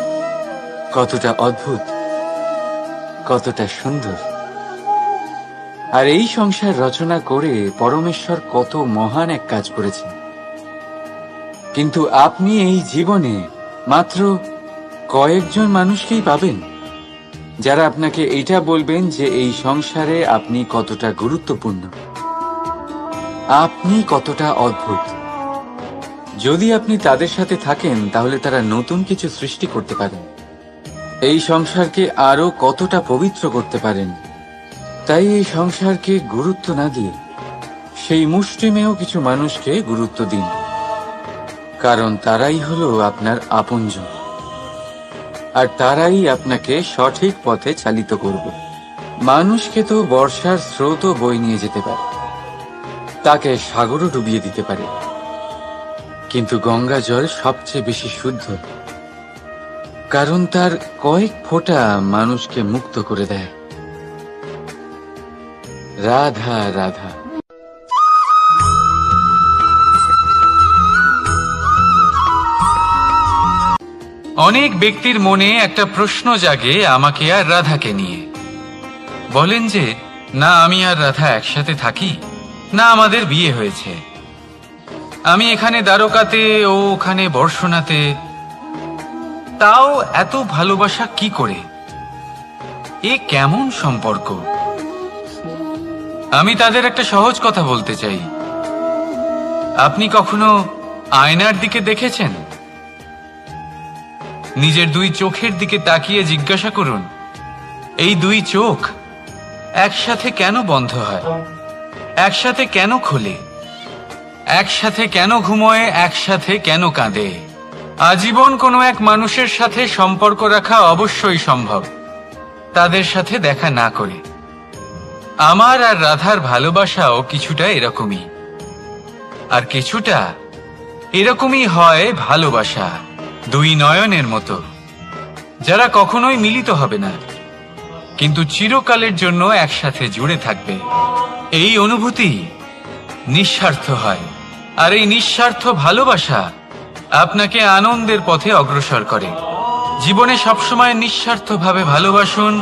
কতটা অদ্ভুত, কতটা সুন্দর। আর এই সংসার রচনা করে পরমেশ্বর কত মহান এক কাজ করেছেন। কিন্তু আপনি এই জীবনে মাত্র কয়েকজন মানুষকেই পাবেন যারা আপনাকে এটা বলবেন যে এই সংসারে আপনি কতটা গুরুত্বপূর্ণ, আপনি কতটা অদ্ভুত। যদি আপনি তাদের সাথে থাকেন, তাহলে তারা নতুন কিছু সৃষ্টি করতে পারেন, এই সংসারকে আরো কতটা পবিত্র করতে পারেন। তাই এই সংসারকে গুরুত্ব না দিয়ে সেই মুষ্টিমেয় কিছু মানুষকে গুরুত্ব দিন, কারণ তারাই হলো আপনার আপনজন, আর তারাই আপনাকে সঠিক পথে চালিত করবে। মানুষকে তো বর্ষার স্রোতও বয়ে নিয়ে যেতে পারে, তাকে সাগরও ডুবিয়ে দিতে পারে, কিন্তু গঙ্গা জল সবচেয়ে বেশি শুদ্ধ, কারণ তার কয়েক ফোঁটা মানুষকে মুক্ত করে দেয়। রাধা রাধা। অনেক ব্যক্তির মনে একটা প্রশ্ন জাগে আমাকে আর রাধাকে নিয়ে। বলেন যে, না আমি আর রাধা একসাথে থাকি, না আমাদের বিয়ে হয়েছে। আমি এখানে দ্বারকাতে, ও ওখানে বর্ষণাতে, তাও এত ভালোবাসা কি করে? এ কেমন সম্পর্ক? আমি তাদের একটা সহজ কথা বলতে চাই। আপনি কখনো আয়নার দিকে দেখেছেন? নিজের দুই চোখের দিকে তাকিয়ে জিজ্ঞাসা করুন, এই দুই চোখ একসাথে কেন বন্ধ হয়, একসাথে কেন খোলে, একসাথে কেন ঘুমোয়, একসাথে কেন কাঁদে? আজীবন কোনো এক মানুষের সাথে সম্পর্ক রাখা অবশ্যই সম্ভব, তাদের সাথে দেখা না করে। আমার আর রাধার ভালোবাসাও কিছুটা এরকমই, আর কিছুটা এরকমই হয় ভালোবাসা দুই নয়নের মতো, যারা কখনোই মিলিত হবে না, কিন্তু চিরকালের জন্য একসাথে জুড়ে থাকবে। এই অনুভূতি নিঃস্বার্থ হয়, আর এই নিঃস্বার্থ ভালোবাসা আপনাকে আনন্দের পথে অগ্রসর করে। জীবনে সবসময় নিঃস্বার্থভাবে ভালোবাসুন,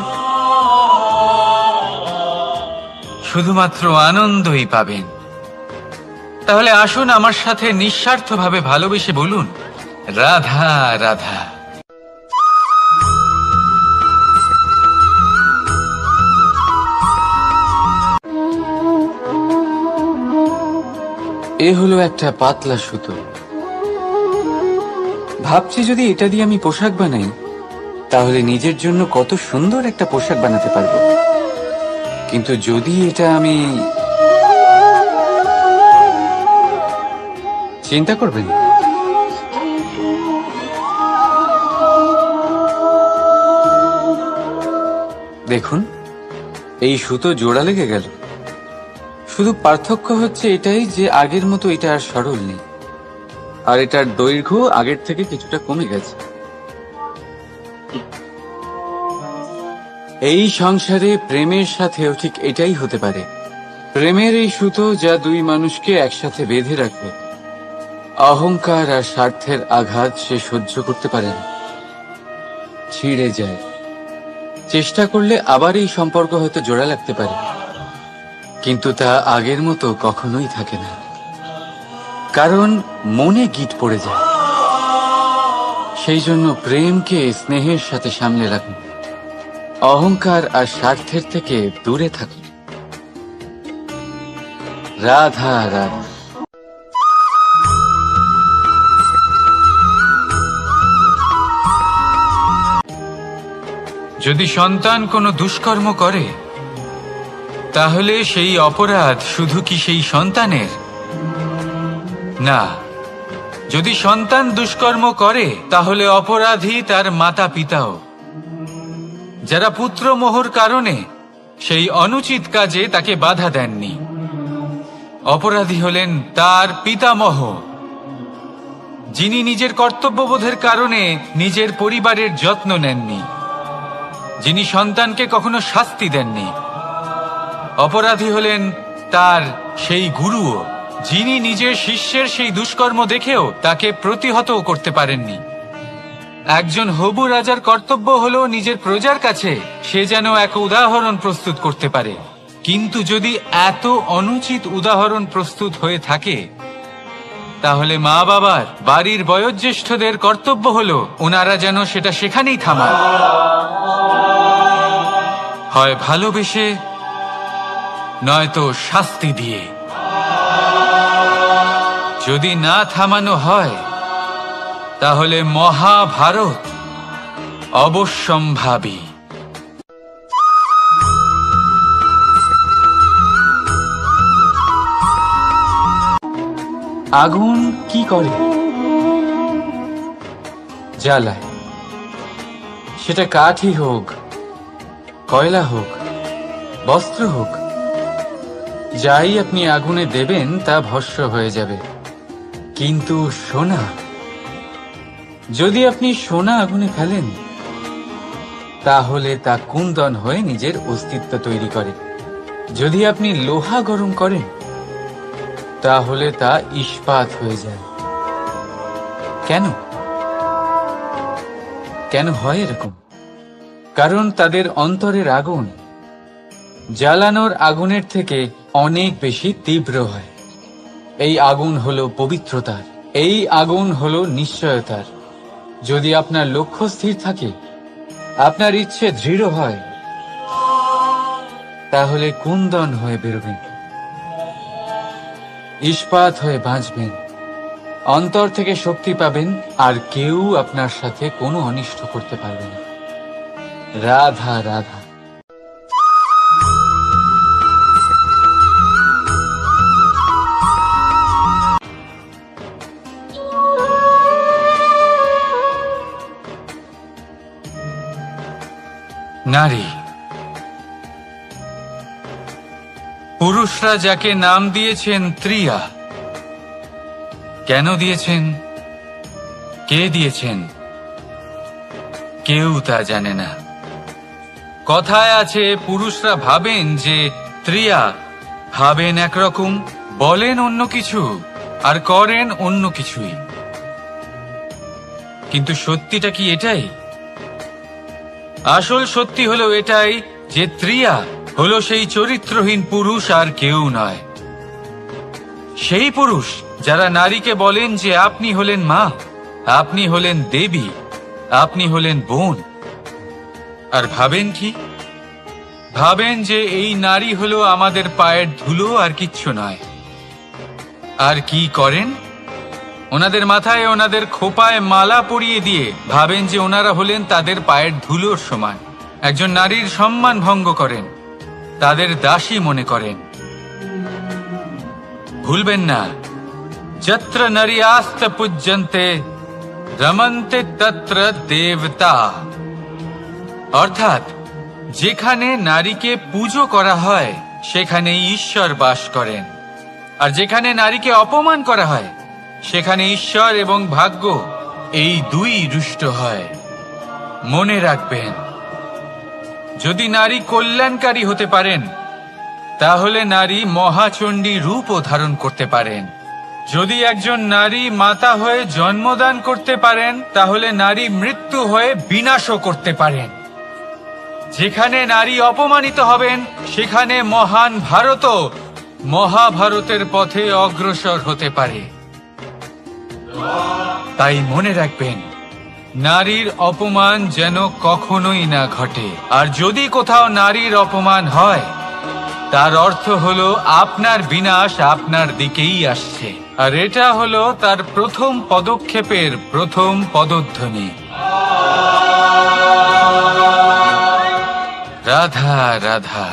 শুধুমাত্র আনন্দই পাবেন। তাহলে আসুন আমার সাথে নিঃস্বার্থভাবে ভালোবেসে বলুন, রাধা রাধা। এ হলো একটা পাতলা সুতো। ভাবছি যদি এটা দিয়ে আমি পোশাক বানাই, তাহলে নিজের জন্য কত সুন্দর একটা পোশাক বানাতে পারবো। কিন্তু যদি এটা আমি, চিন্তা করবেন, দেখুন এই সুতো জোড়া লেগে গেল। শুধু পার্থক্য হচ্ছে এটাই যে আগের মতো এটা আর সরল নেই, আর এটার দৈর্ঘ্য আগের থেকে কিছুটা কমে গেছে। এই সংসারে প্রেমের সাথেও ঠিক এটাই হতে পারে। প্রেমের এই সুতো যা দুই মানুষকে একসাথে বেঁধে রাখবে, অহংকার আর স্বার্থের আঘাত সে সহ্য করতে পারে না, ছিঁড়ে যায়। চেষ্টা করলে আবার এই সম্পর্ক হয়তো জোড়া লাগতে পারে, কিন্তু তা আগের মতো কখনোই থাকে না, কারণ মনে গিট পড়ে যায়। সেই জন্য প্রেমকে স্নেহের সাথে সামলে রাখুন, অহংকার আর স্বার্থের থেকে দূরে থাকুন। রাধা রাধা। যদি সন্তান কোনো দুষ্কর্ম করে, তাহলে সেই অপরাধ শুধু কি সেই সন্তানের? না, যদি সন্তান দুষ্কর্ম করে তাহলে অপরাধী তার মাতা পিতাও, যারা পুত্রমোহর কারণে সেই অনুচিত কাজে তাকে বাধা দেননি। অপরাধী হলেন তার পিতামহ, যিনি নিজের কর্তব্যবোধের কারণে নিজের পরিবারের যত্ন নেননি, যিনি সন্তানকে কখনো শাস্তি দেননি। অপরাধী হলেন তার সেই গুরুও, যিনি নিজের শিষ্যের সেই দুষ্কর্ম দেখেও তাকে প্রতিহত করতে পারেননি। একজন হবু রাজার কর্তব্য হলো নিজের প্রজার কাছে সে যেন এক উদাহরণ প্রস্তুত করতে পারে, কিন্তু যদি এত অনুচিত উদাহরণ প্রস্তুত হয়ে থাকে, তাহলে মা বাবার, বাড়ির বয়োজ্যেষ্ঠদের কর্তব্য হলো ওনারা যেন সেটা সেখানেই থামান, হয় ভালোবেসে নয়তো শাস্তি দিয়ে। যদি না থামানো হয় তাহলে মহাভারত অবশ্যম্ভাবী। আগুন কি করে? জ্বালায়। সেটা কাঠই হোক, কয়লা হোক, বস্ত্র হোক, যাই আপনি আগুনে দেবেন তা ভস্ম হয়ে যাবে। কিন্তু সোনা, যদি আপনি সোনা আগুনে ফেলেন, তাহলে তা কুন্দন হয়ে নিজের অস্তিত্ব তৈরি করে। যদি আপনি লোহা গরম করেন, তাহলে তা ইস্পাত হয়ে যায়। কেন? কেন হয় এরকম? কারণ তাদের অন্তরের আগুন জ্বালানোর আগুনের থেকে অনেক বেশি তীব্র হয়। এই আগুন হলো পবিত্রতার, এই আগুন হলো নিশ্চয়তার। যদি আপনার লক্ষ্য স্থির থাকে, আপনার ইচ্ছে দৃঢ় হয়, তাহলে কুন্দন হয়ে বেরোবেন, ইস্পাত হয়ে বাঁচবেন, অন্তর থেকে শক্তি পাবেন, আর কেউ আপনার সাথে কোনো অনিষ্ট করতে পারবে না। রাধা রাধা। নারী, পুরুষরা যাকে নাম দিয়েছেন ত্রিয়া, কেন দিয়েছেন, কে দিয়েছেন, কেউ তা জানে না। কথায় আছে, পুরুষরা ভাবেন যে ত্রিয়া, ভাবেন একরকম, বলেন অন্য কিছু, আর করেন অন্য কিছুই। কিন্তু সত্যিটা কি এটাই? আসল সত্যি হলো এটাই যে ত্রিয়া হলো সেই চরিত্রহীন পুরুষ আর কেউ নয়। সেই পুরুষ যারা নারীকে বলেন যে আপনি হলেন মা, আপনি হলেন দেবী, আপনি হলেন বোন, আর ভাবেন কি? ভাবেন যে এই নারী হলো আমাদের পায়ের ধুলো আর কিচ্ছু নয়। আর কি করেন? ওনাদের মাথায়, ওনাদের খোপায় মালা পরিয়ে দিয়ে ভাবেন যে ওনারা হলেন তাদের পায়ের ধুলোর সমান। একজন নারীর সম্মান ভঙ্গ করেন, তাদের দাসী মনে করেন। ভুলবেন না, যত্র নারীয়াস্ত পূজ্যন্তে রমন্তে তত্র দেবতা। অর্থাৎ যেখানে নারীকে পুজো করা হয় সেখানে ঈশ্বর বাস করেন, আর যেখানে নারীকে অপমান করা হয় সেখানে ঈশ্বর এবং ভাগ্য এই দুই রুষ্ট হয়। মনে রাখবেন, যদি নারী কল্যাণকারী হতে পারেন, তাহলে নারী মহাচণ্ডী রূপও ধারণ করতে পারেন। যদি একজন নারী মাতা হয়ে জন্মদান করতে পারেন, তাহলে নারী মৃত্যু হয়ে বিনাশও করতে পারেন। যেখানে নারী অপমানিত হবেন, সেখানে মহান ভারতও মহাভারতের পথে অগ্রসর হতে পারে। তাই মনে রাখবেন, নারীর অপমান যেন কখনোই না ঘটে। আর যদি কোথাও নারীর অপমান হয়, তার অর্থ হলো আপনার বিনাশ আপনার দিকেই আসছে। আর এটা হলো তার প্রথম পদক্ষেপের প্রথম পদধ্বনি। রাধা রাধা।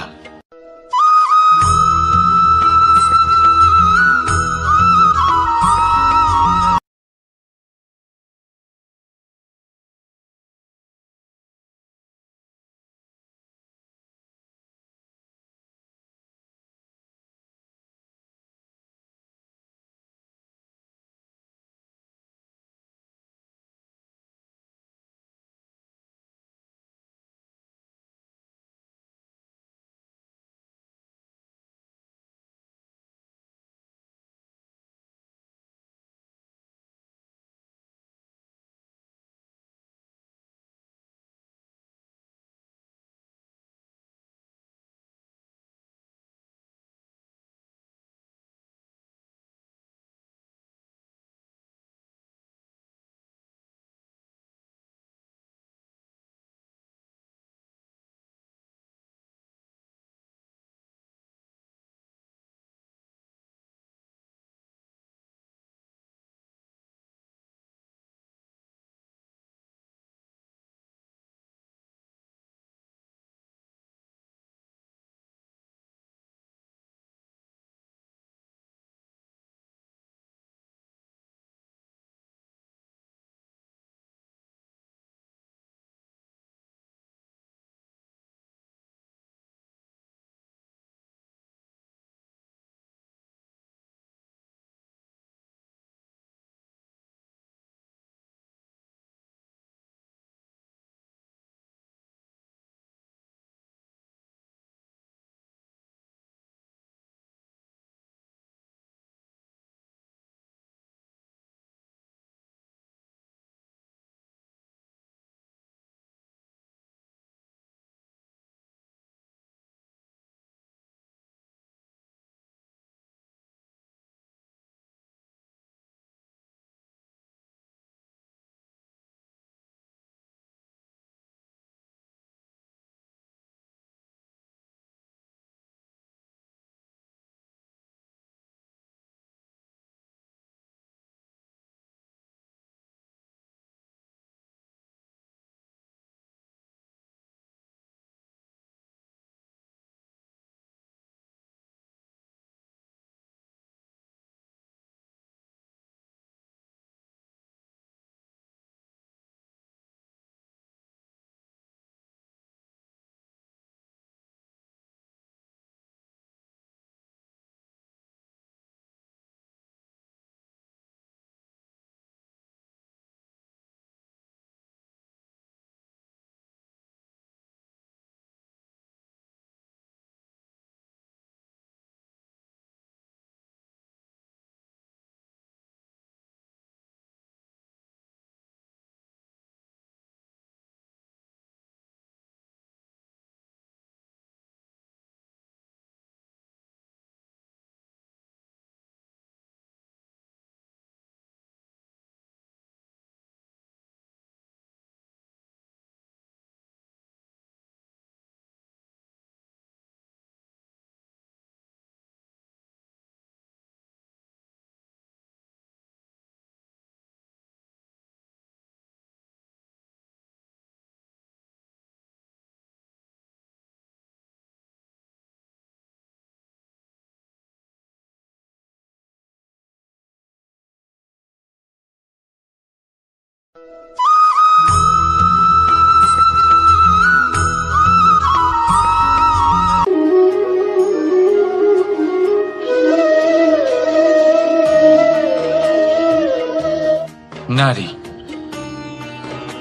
নারী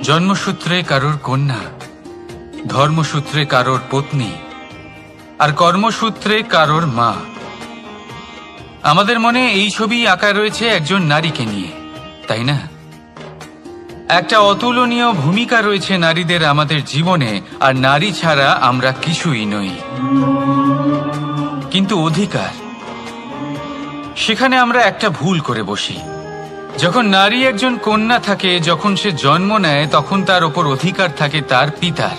জন্মসূত্রে কারোর কন্যা, ধর্মসূত্রে কারোর পত্নী, আর কর্মসূত্রে কারোর মা। আমাদের মনে এই ছবি আঁকা রয়েছে একজন নারীকে নিয়ে, তাই না? একটা অতুলনীয় ভূমিকা রয়েছে নারীদের আমাদের জীবনে, আর নারী ছাড়া আমরা কিছুই নই। কিন্তু অধিকার, সেখানে আমরা একটা ভুল করে বসি। যখন নারী একজন কন্যা থাকে, যখন সে জন্ম নেয়, তখন তার ওপর অধিকার থাকে তার পিতার।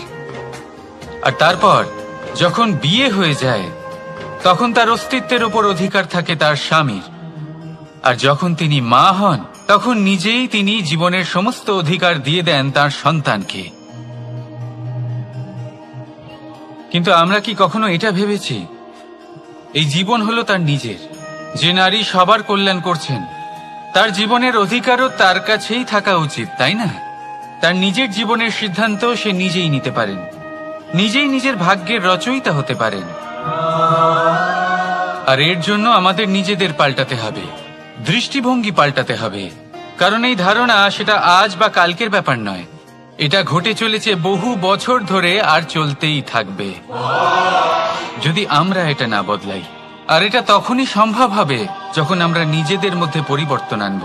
আর তারপর যখন বিয়ে হয়ে যায়, তখন তার অস্তিত্বের ওপর অধিকার থাকে তার স্বামীর। আর যখন তিনি মা হন, তখন নিজেই তিনি জীবনের সমস্ত অধিকার দিয়ে দেন তার সন্তানকে। কিন্তু আমরা কি কখনো এটা ভেবেছি এই জীবন হলো তার নিজের? যে নারী সবার কল্যাণ করছেন, তার জীবনের অধিকারও তার কাছেই থাকা উচিত, তাই না? তার নিজের জীবনের সিদ্ধান্ত সে নিজেই নিতে পারেন, নিজেই নিজের ভাগ্যের রচয়িতা হতে পারেন। আর এর জন্য আমাদের নিজেদের পাল্টাতে হবে, দৃষ্টিভঙ্গি পাল্টাতে হবে। কারণ এই ধারণা সেটা আজ বা কালকের ব্যাপার নয়, এটা ঘটে চলেছে বহু বছর ধরে, আর চলতেই থাকবে যদি আমরা এটা না বদলাই। আর এটা তখনই সম্ভব হবে যখন আমরা নিজেদের মধ্যে পরিবর্তন আনব।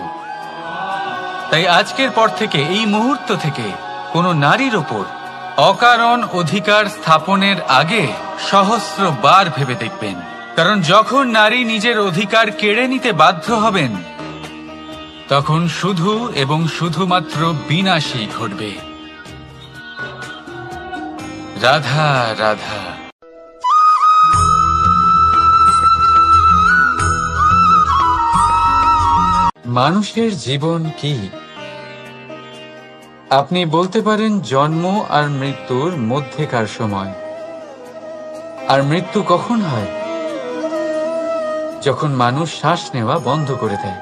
তাই আজকের পর থেকে, এই মুহূর্ত থেকে, কোনো নারীর ওপর অকারণ অধিকার স্থাপনের আগে সহস্রবার ভেবে দেখবেন। কারণ যখন নারী নিজের অধিকার কেড়ে নিতে বাধ্য হবেন, তখন শুধু এবং শুধুমাত্র বিনাশই ঘটবে। রাধা রাধা। মানুষের জীবন কি? আপনি বলতে পারেন জন্ম আর মৃত্যুর মধ্যেকার সময়। আর মৃত্যু কখন হয়? যখন মানুষ শ্বাস নেওয়া বন্ধ করে দেয়,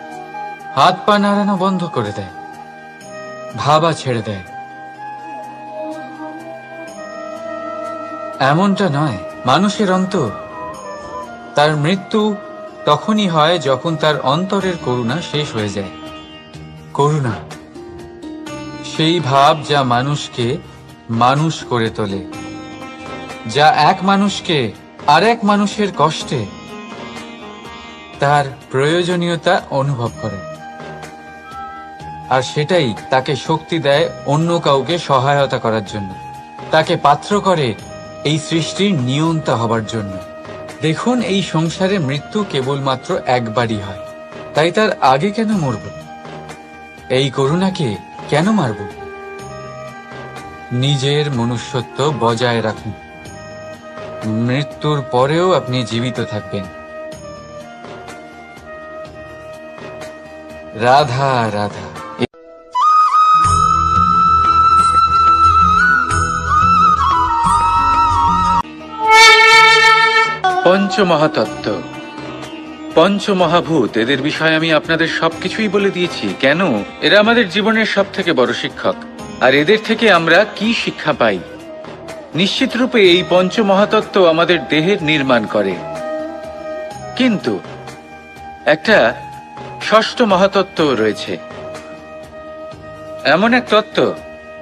হাত পা নাড়ানো বন্ধ করে দেয়, ভাবা ছেড়ে দেয়। এমনটা নয়, মানুষের অন্তর। তার মৃত্যু তখনই হয় যখন তার অন্তরের করুণা শেষ হয়ে যায়। করুণা, সেই ভাব যা মানুষকে মানুষ করে তোলে, যা এক মানুষকে আর এক মানুষের কষ্টে তার প্রয়োজনীয়তা অনুভব করে। আর সেটাই তাকে শক্তি দেয় অন্য কাউকে সহায়তা করার জন্য, তাকে পাত্র করে এই সৃষ্টির নিয়ন্তা হবার জন্য। দেখুন, এই সংসারে মৃত্যু কেবলমাত্র একবারই হয়, তাই তার আগে কেন মরব? এই করুণাকে কেন মারব? নিজের মনুষ্যত্ব বজায় রাখুন। মৃত্যুর পরেও আপনি জীবিত থাকবেন। রাধা রাধা। পঞ্চমহাতত্ত্ব, পঞ্চমহাভূত, এদের বিষয়ে আমি আপনাদের সবকিছুই বলে দিয়েছি। কেন? এরা আমাদের জীবনের সব থেকে বড় শিক্ষক। আর এদের থেকে আমরা কি শিক্ষা পাই? নিশ্চিত রূপে এই পঞ্চমহাতত্ত্ব আমাদের দেহের নির্মাণ করে, কিন্তু একটা ষষ্ঠ মহাতত্ত্ব রয়েছে, এমন এক তত্ত্ব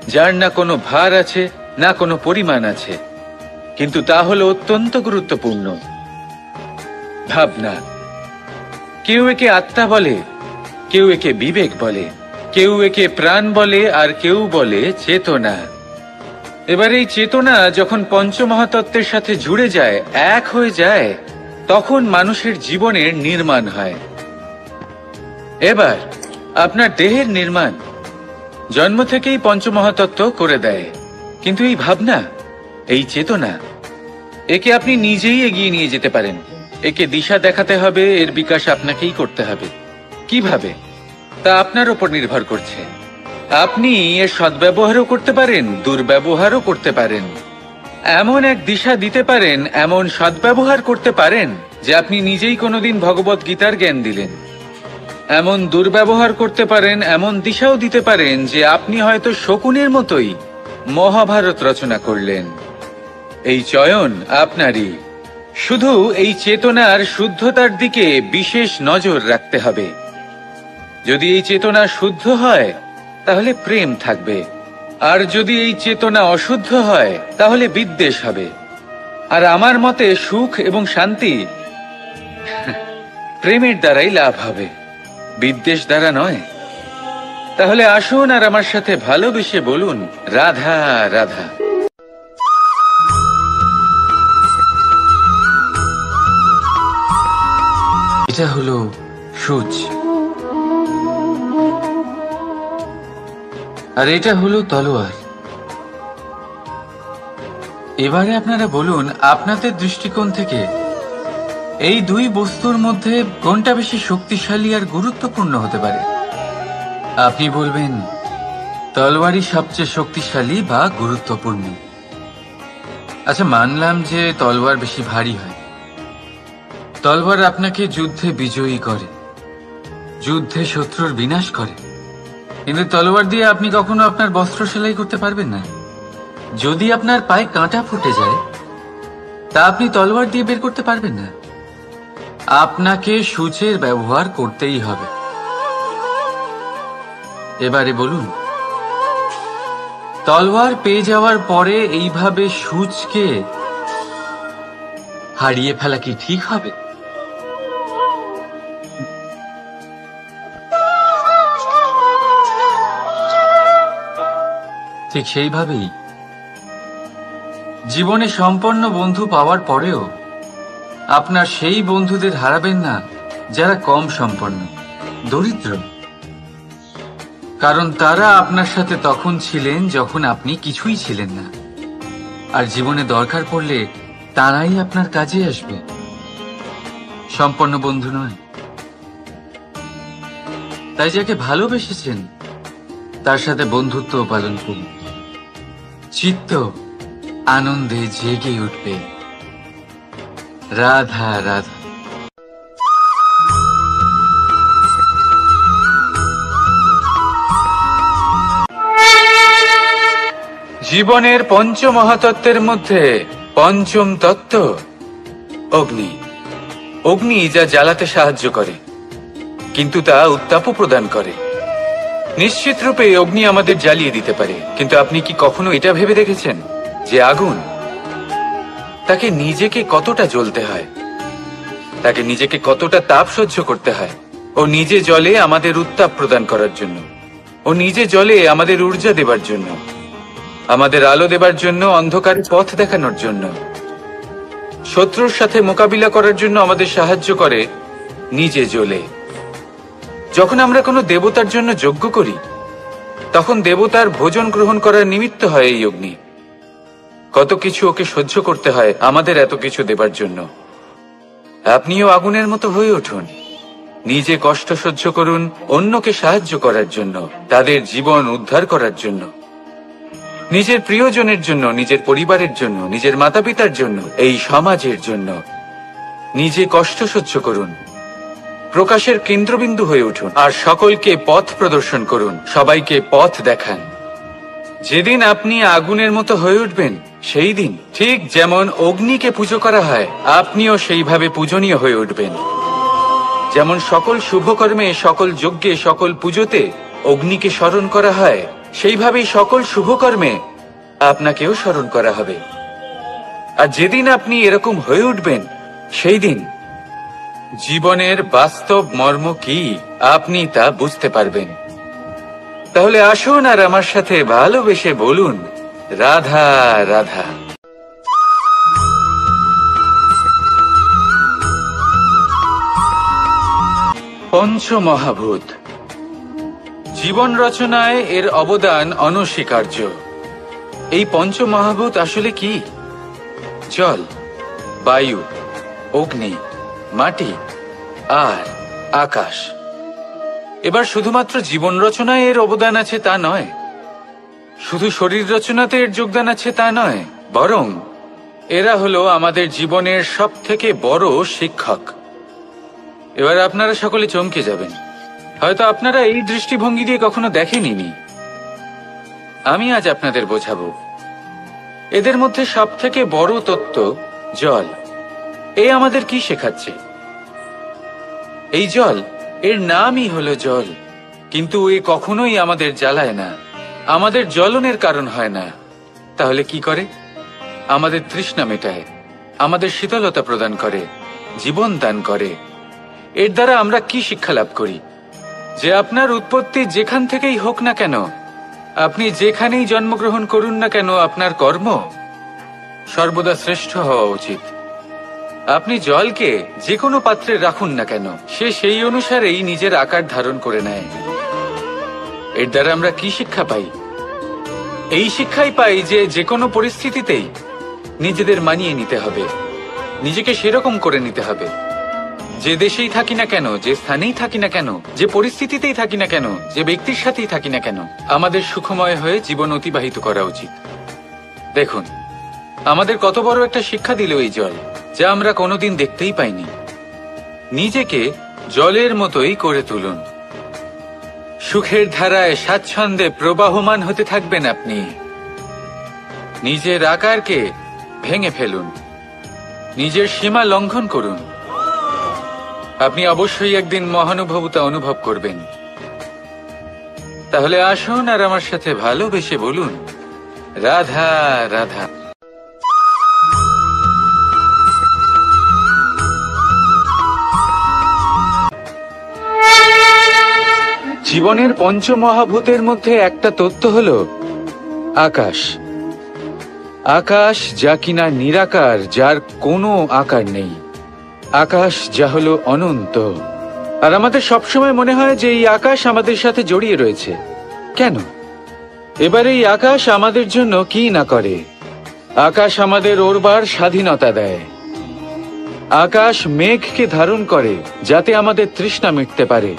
যার না কোনো ভার আছে, না কোনো পরিমাণ আছে, কিন্তু তা হলো অত্যন্ত গুরুত্বপূর্ণ। ভাবনা। কেউ একে আত্মা বলে, কেউ একে বিবেক বলে, কেউ একে প্রাণ বলে, আর কেউ বলে চেতনা। এবার এই চেতনা যখন পঞ্চমহাতত্ত্বের সাথে জুড়ে যায়, এক হয়ে যায়, তখন মানুষের জীবনের নির্মাণ হয়। এবার আপনার দেহের নির্মাণ জন্ম থেকেই পঞ্চমহাতত্ত্ব করে দেয়। কিন্তু এই ভাবনা, এই চেতনা, একে আপনি নিজেই এগিয়ে নিয়ে যেতে পারেন। একে দিশা দেখাতে হবে, এর বিকাশ আপনাকেই করতে হবে। কিভাবে? তা আপনার উপর নির্ভর করছে। আপনি এর সদ্ব্যবহারও করতে পারেন, দুর্ব্যবহারও করতে পারেন। এমন এক দিশা দিতে পারেন, এমন সদ্ব্যবহার করতে পারেন যে আপনি নিজেই কোনোদিন ভগবত গীতার জ্ঞান দিলেন। এমন দুর্ব্যবহার করতে পারেন, এমন দিশাও দিতে পারেন যে আপনি হয়তো শকুনের মতোই মহাভারত রচনা করলেন। এই চয়ন আপনারই। শুধু এই চেতনার শুদ্ধতার দিকে বিশেষ নজর রাখতে হবে। যদি এই চেতনা শুদ্ধ হয়, তাহলে প্রেম থাকবে। আর যদি এই চেতনা অশুদ্ধ হয়, তাহলে বিদ্বেষ হবে। আর আমার মতে সুখ এবং শান্তি প্রেমের দ্বারাই লাভ হবে, বিদ্বেষ দ্বারা নয়। তাহলে আসুন আর আমার সাথে ভালোবেসে বলুন, রাধা রাধা। এটা হলো সূচ, আর এটা হলো তলোয়ার। এবারে আপনারা বলুন, আপনাদের দৃষ্টিকোণ থেকে এই দুই বস্তুর মধ্যে কোনটা বেশি শক্তিশালী আর গুরুত্বপূর্ণ হতে পারে? আপনি বলবেন তলোয়ারই সবচেয়ে শক্তিশালী বা গুরুত্বপূর্ণ। আচ্ছা, মানলাম যে তলোয়ার বেশি ভারী হয়। তলোয়ার আপনাকে যুদ্ধে বিজয়ী করে, যুদ্ধে শত্রুর বিনাশ করে, কিন্তু তলোয়ার দিয়ে আপনি কখনো আপনার বস্ত্র সেলাই করতে পারবেন না। যদি আপনার পায়ে কাঁটা ফুটে যায়, তা আপনি তলোয়ার দিয়ে বের করতে পারবেন না। আপনাকে সূচের ব্যবহার করতেই হবে। এবারে বলুন, তলোয়ার পেয়ে যাওয়ার পরে এইভাবে সূচকে হারিয়ে ফেলা কি ঠিক হবে? ঠিক সেইভাবেই জীবনে সম্পন্ন বন্ধু পাওয়ার পরেও আপনার সেই বন্ধুদের হারাবেন না যারা কম সম্পন্ন, দরিদ্র। কারণ তারা আপনার সাথে তখন ছিলেন যখন আপনি কিছুই ছিলেন না, আর জীবনে দরকার পড়লে তারাই আপনার কাজে আসবে, সম্পন্ন বন্ধু নয়। তাই যাকে ভালোবেসেছেন তার সাথে বন্ধুত্ব পালন করুন। চিত্ত আনন্দে জেগে উঠবে। রাধা রাধা। জীবনের পঞ্চমহাতত্ত্বের মধ্যে পঞ্চম তত্ত্ব অগ্নি। অগ্নি যা জ্বালাতে সাহায্য করে, কিন্তু তা উত্তাপও প্রদান করে। নিশ্চিত রূপে অগ্নি আমাদের জ্বালিয়ে দিতে পারে, কিন্তু আপনি কি কখনো এটা ভেবে দেখেছেন যে আগুন, তাকে নিজেকে কতটা জ্বলতে হয়, তাকে নিজেকে কতটা তাপ সহ্য করতে হয়? ও নিজে জ্বলে আমাদের উত্তাপ প্রদান করার জন্য, ও নিজে জ্বলে আমাদের ঊর্জা দেবার জন্য, আমাদের আলো দেবার জন্য, অন্ধকারে পথ দেখানোর জন্য, শত্রুর সাথে মোকাবিলা করার জন্য আমাদের সাহায্য করে নিজে জ্বলে। যখন আমরা কোনো দেবতার জন্য যজ্ঞ করি, তখন দেবতার ভোজন গ্রহণ করার নিমিত্ত হয় এই অগ্নি। কত কিছু ওকে সহ্য করতে হয় আমাদের এত কিছু দেবার জন্য। আপনিও আগুনের মতো হয়ে উঠুন, নিজে কষ্ট সহ্য করুন অন্যকে সাহায্য করার জন্য, তাদের জীবন উদ্ধার করার জন্য, নিজের প্রিয়জনের জন্য, নিজের পরিবারের জন্য, নিজের মাতা পিতার জন্য, এই সমাজের জন্য। নিজে কষ্ট সহ্য করুন, প্রকাশের কেন্দ্রবিন্দু হয়ে উঠুন, আর সকলকে পথ প্রদর্শন করুন, সবাইকে পথ দেখান। যেদিন আপনি আগুনের মতো হয়ে উঠবেন, সেই দিন ঠিক যেমন অগ্নিকে পুজো করা হয়, আপনিও সেইভাবে পূজনীয় হয়ে উঠবেন। যেমন সকল শুভকর্মে, সকল যজ্ঞে, সকল পুজোতে অগ্নিকে স্মরণ করা হয়, সেইভাবেই সকল শুভকর্মে আপনাকেও স্মরণ করা হবে। আর যেদিন আপনি এরকম হয়ে উঠবেন, সেই দিন জীবনের বাস্তব মর্ম কি আপনি তা বুঝতে পারবেন। তাহলে আসুন আর আমার সাথে ভালোবেসে বলুন, রাধা রাধা। পঞ্চমহাভূত। জীবন রচনায় এর অবদান অনস্বীকার্য। এই পঞ্চমহাভূত আসলে কি? জল, বায়ু, অগ্নি, মাটি আর আকাশ। এবার শুধুমাত্র জীবন রচনায় এর অবদান আছে তা নয়, শুধু শরীর রচনাতে এর যোগদান আছে তা নয়, বরং এরা হলো আমাদের জীবনের সবথেকে বড় শিক্ষক। এবার আপনারা সকলে চমকে যাবেন, হয়তো আপনারা এই দৃষ্টিভঙ্গি দিয়ে কখনো দেখেননি। আমি আজ আপনাদের বোঝাবো। এদের মধ্যে সবথেকে বড় তত্ত্ব জল। এ আমাদের কি শেখাচ্ছে? এই জল, এর নামই হলো জল, কিন্তু এ কখনোই আমাদের জ্বালায় না, আমাদের জ্বলনের কারণ হয় না। তাহলে কি করে? আমাদের তৃষ্ণা মেটায়, আমাদের শীতলতা প্রদান করে, জীবন দান করে। এর দ্বারা আমরা কি শিক্ষা লাভ করি? যে আপনার উৎপত্তি যেখান থেকেই হোক না কেন, আপনি যেখানেই জন্মগ্রহণ করুন না কেন, আপনার কর্ম সর্বদা শ্রেষ্ঠ হওয়া উচিত। আপনি জলকে যে কোনো পাত্রে রাখুন না কেন, সে সেই অনুসারেই নিজের আকার ধারণ করে নেয়। এর দ্বারা আমরা কি শিক্ষা পাই? এই শিক্ষাই পাই যে যে কোনো পরিস্থিতিতেই নিজেদের মানিয়ে নিতে হবে, নিজেকে সেরকম করে নিতে হবে। যে দেশেই থাকি না কেন, যে স্থানেই থাকি না কেন, যে পরিস্থিতিতেই থাকি না কেন, যে ব্যক্তির সাথেই থাকি না কেন, আমাদের সুখময় হয়ে জীবন অতিবাহিত করা উচিত। দেখুন, আমাদের কত বড় একটা শিক্ষা দিল এই জল, যা আমরা কোনোদিন দেখতেই পাইনি। নিজেকে জলের মতোই করে তুলুন। সুখের ধারায় স্বাচ্ছন্দ্যে প্রবাহমান হতে থাকবেন আপনি। নিজের আকারকে ভেঙে ফেলুন, নিজের সীমা লঙ্ঘন করুন। আপনি অবশ্যই একদিন মহানুভবতা অনুভব করবেন। তাহলে আসুন আর আমার সাথে ভালোবেসে বলুন, রাধা রাধা। জীবনের পঞ্চমহাভূতের মধ্যে একটা তত্ত্ব হলো আকাশ। আকাশ যা কিনা নিরাকার, যার কোনো আকার নেই। আকাশ যা হলো অনন্ত। আর আমাদের সবসময় মনে হয় যে এই আকাশ আমাদের সাথে জড়িয়ে রয়েছে। কেন? এবার এই আকাশ আমাদের জন্য কি না করে। আকাশ আমাদের ওড়বার স্বাধীনতা দেয়। আকাশ মেঘকে ধারণ করে যাতে আমাদের তৃষ্ণা মিটতে পারে।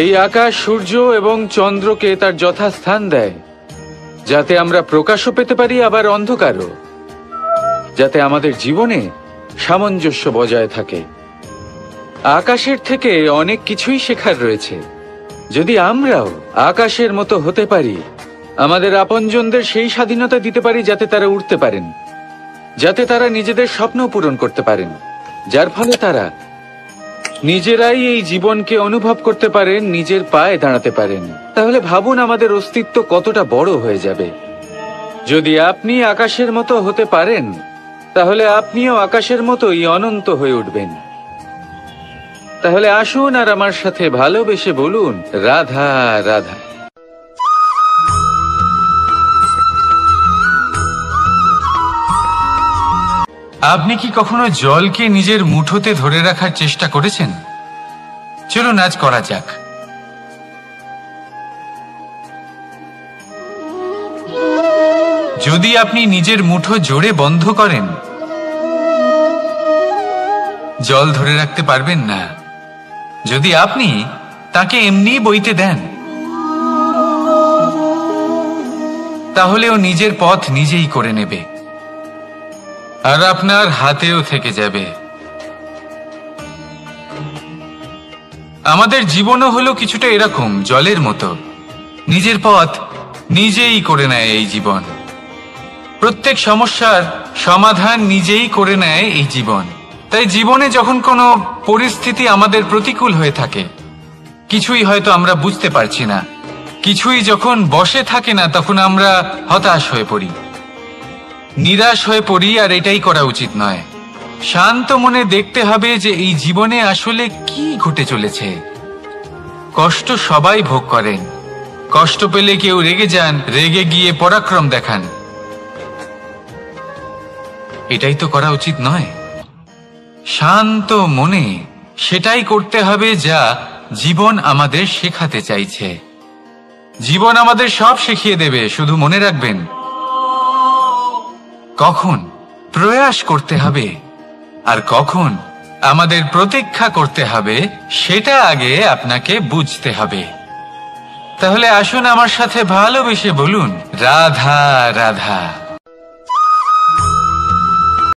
এই আকাশ সূর্য এবং চন্দ্রকে তার যথাস্থান দেয়, যাতে আমরা প্রকাশও পেতে পারি, আবার অন্ধকারও, যাতে আমাদের জীবনে সামঞ্জস্য বজায় থাকে। আকাশের থেকে অনেক কিছুই শেখার রয়েছে। যদি আমরাও আকাশের মতো হতে পারি, আমাদের আপনজনদের সেই স্বাধীনতা দিতে পারি যাতে তারা উড়তে পারেন, যাতে তারা নিজেদের স্বপ্ন পূরণ করতে পারেন, যার ফলে তারা নিজেরাই এই জীবনকে অনুভব করতে পারেন, নিজের পায়ে দাঁড়াতে পারেন, তাহলে ভাবুন আমাদের অস্তিত্ব কতটা বড় হয়ে যাবে। যদি আপনি আকাশের মতো হতে পারেন, তাহলে আপনিও আকাশের মতোই অনন্ত হয়ে উঠবেন। তাহলে আসুন আর আমার সাথে ভালোবেসে বলুন, রাধা রাধা। আপনি কি কখনো জলকে নিজের মুঠোতে ধরে রাখার চেষ্টা করেছেন? চলুন আজ করা যাক। যদি আপনি নিজের মুঠো জোরে বন্ধ করেন, জল ধরে রাখতে পারবেন না। যদি আপনি তাকে এমনি বইতে দেন, তাহলে ও নিজের পথ নিজেই করে নেবে, আর আপনার হাতেও থেকে যাবে। আমাদের জীবনও হলো কিছুটা এরকম, জলের মতো। নিজের পথ নিজেই করে নেয় এই জীবন। প্রত্যেক সমস্যার সমাধান নিজেই করে নেয় এই জীবন। তাই জীবনে যখন কোনো পরিস্থিতি আমাদের প্রতিকূল হয়ে থাকে, কিছুই হয়তো আমরা বুঝতে পারছি না, কিছুই যখন বসে থাকে না, তখন আমরা হতাশ হয়ে পড়ি, নিরাশ হয়ে পড়ি। আর এটাই করা উচিত নয়। শান্ত মনে দেখতে হবে যে এই জীবনে আসলে কি ঘটে চলেছে। কষ্ট সবাই ভোগ করেন। কষ্ট পেলে কেউ রেগে যান, রেগে গিয়ে পরাক্রম দেখান। এটাই তো করা উচিত নয়। শান্ত মনে সেটাই করতে হবে যা জীবন আমাদের শেখাতে চাইছে। জীবন আমাদের সব শিখিয়ে দেবে, শুধু মনে রাখবেন কখন প্রয়াস করতে হবে আর কখন আমাদের প্রতীক্ষা করতে হবে, সেটা আগে আপনাকে বুঝতে হবে। তাহলে আসুন আমার সাথে ভালোবেসে বলুন, রাধা রাধা।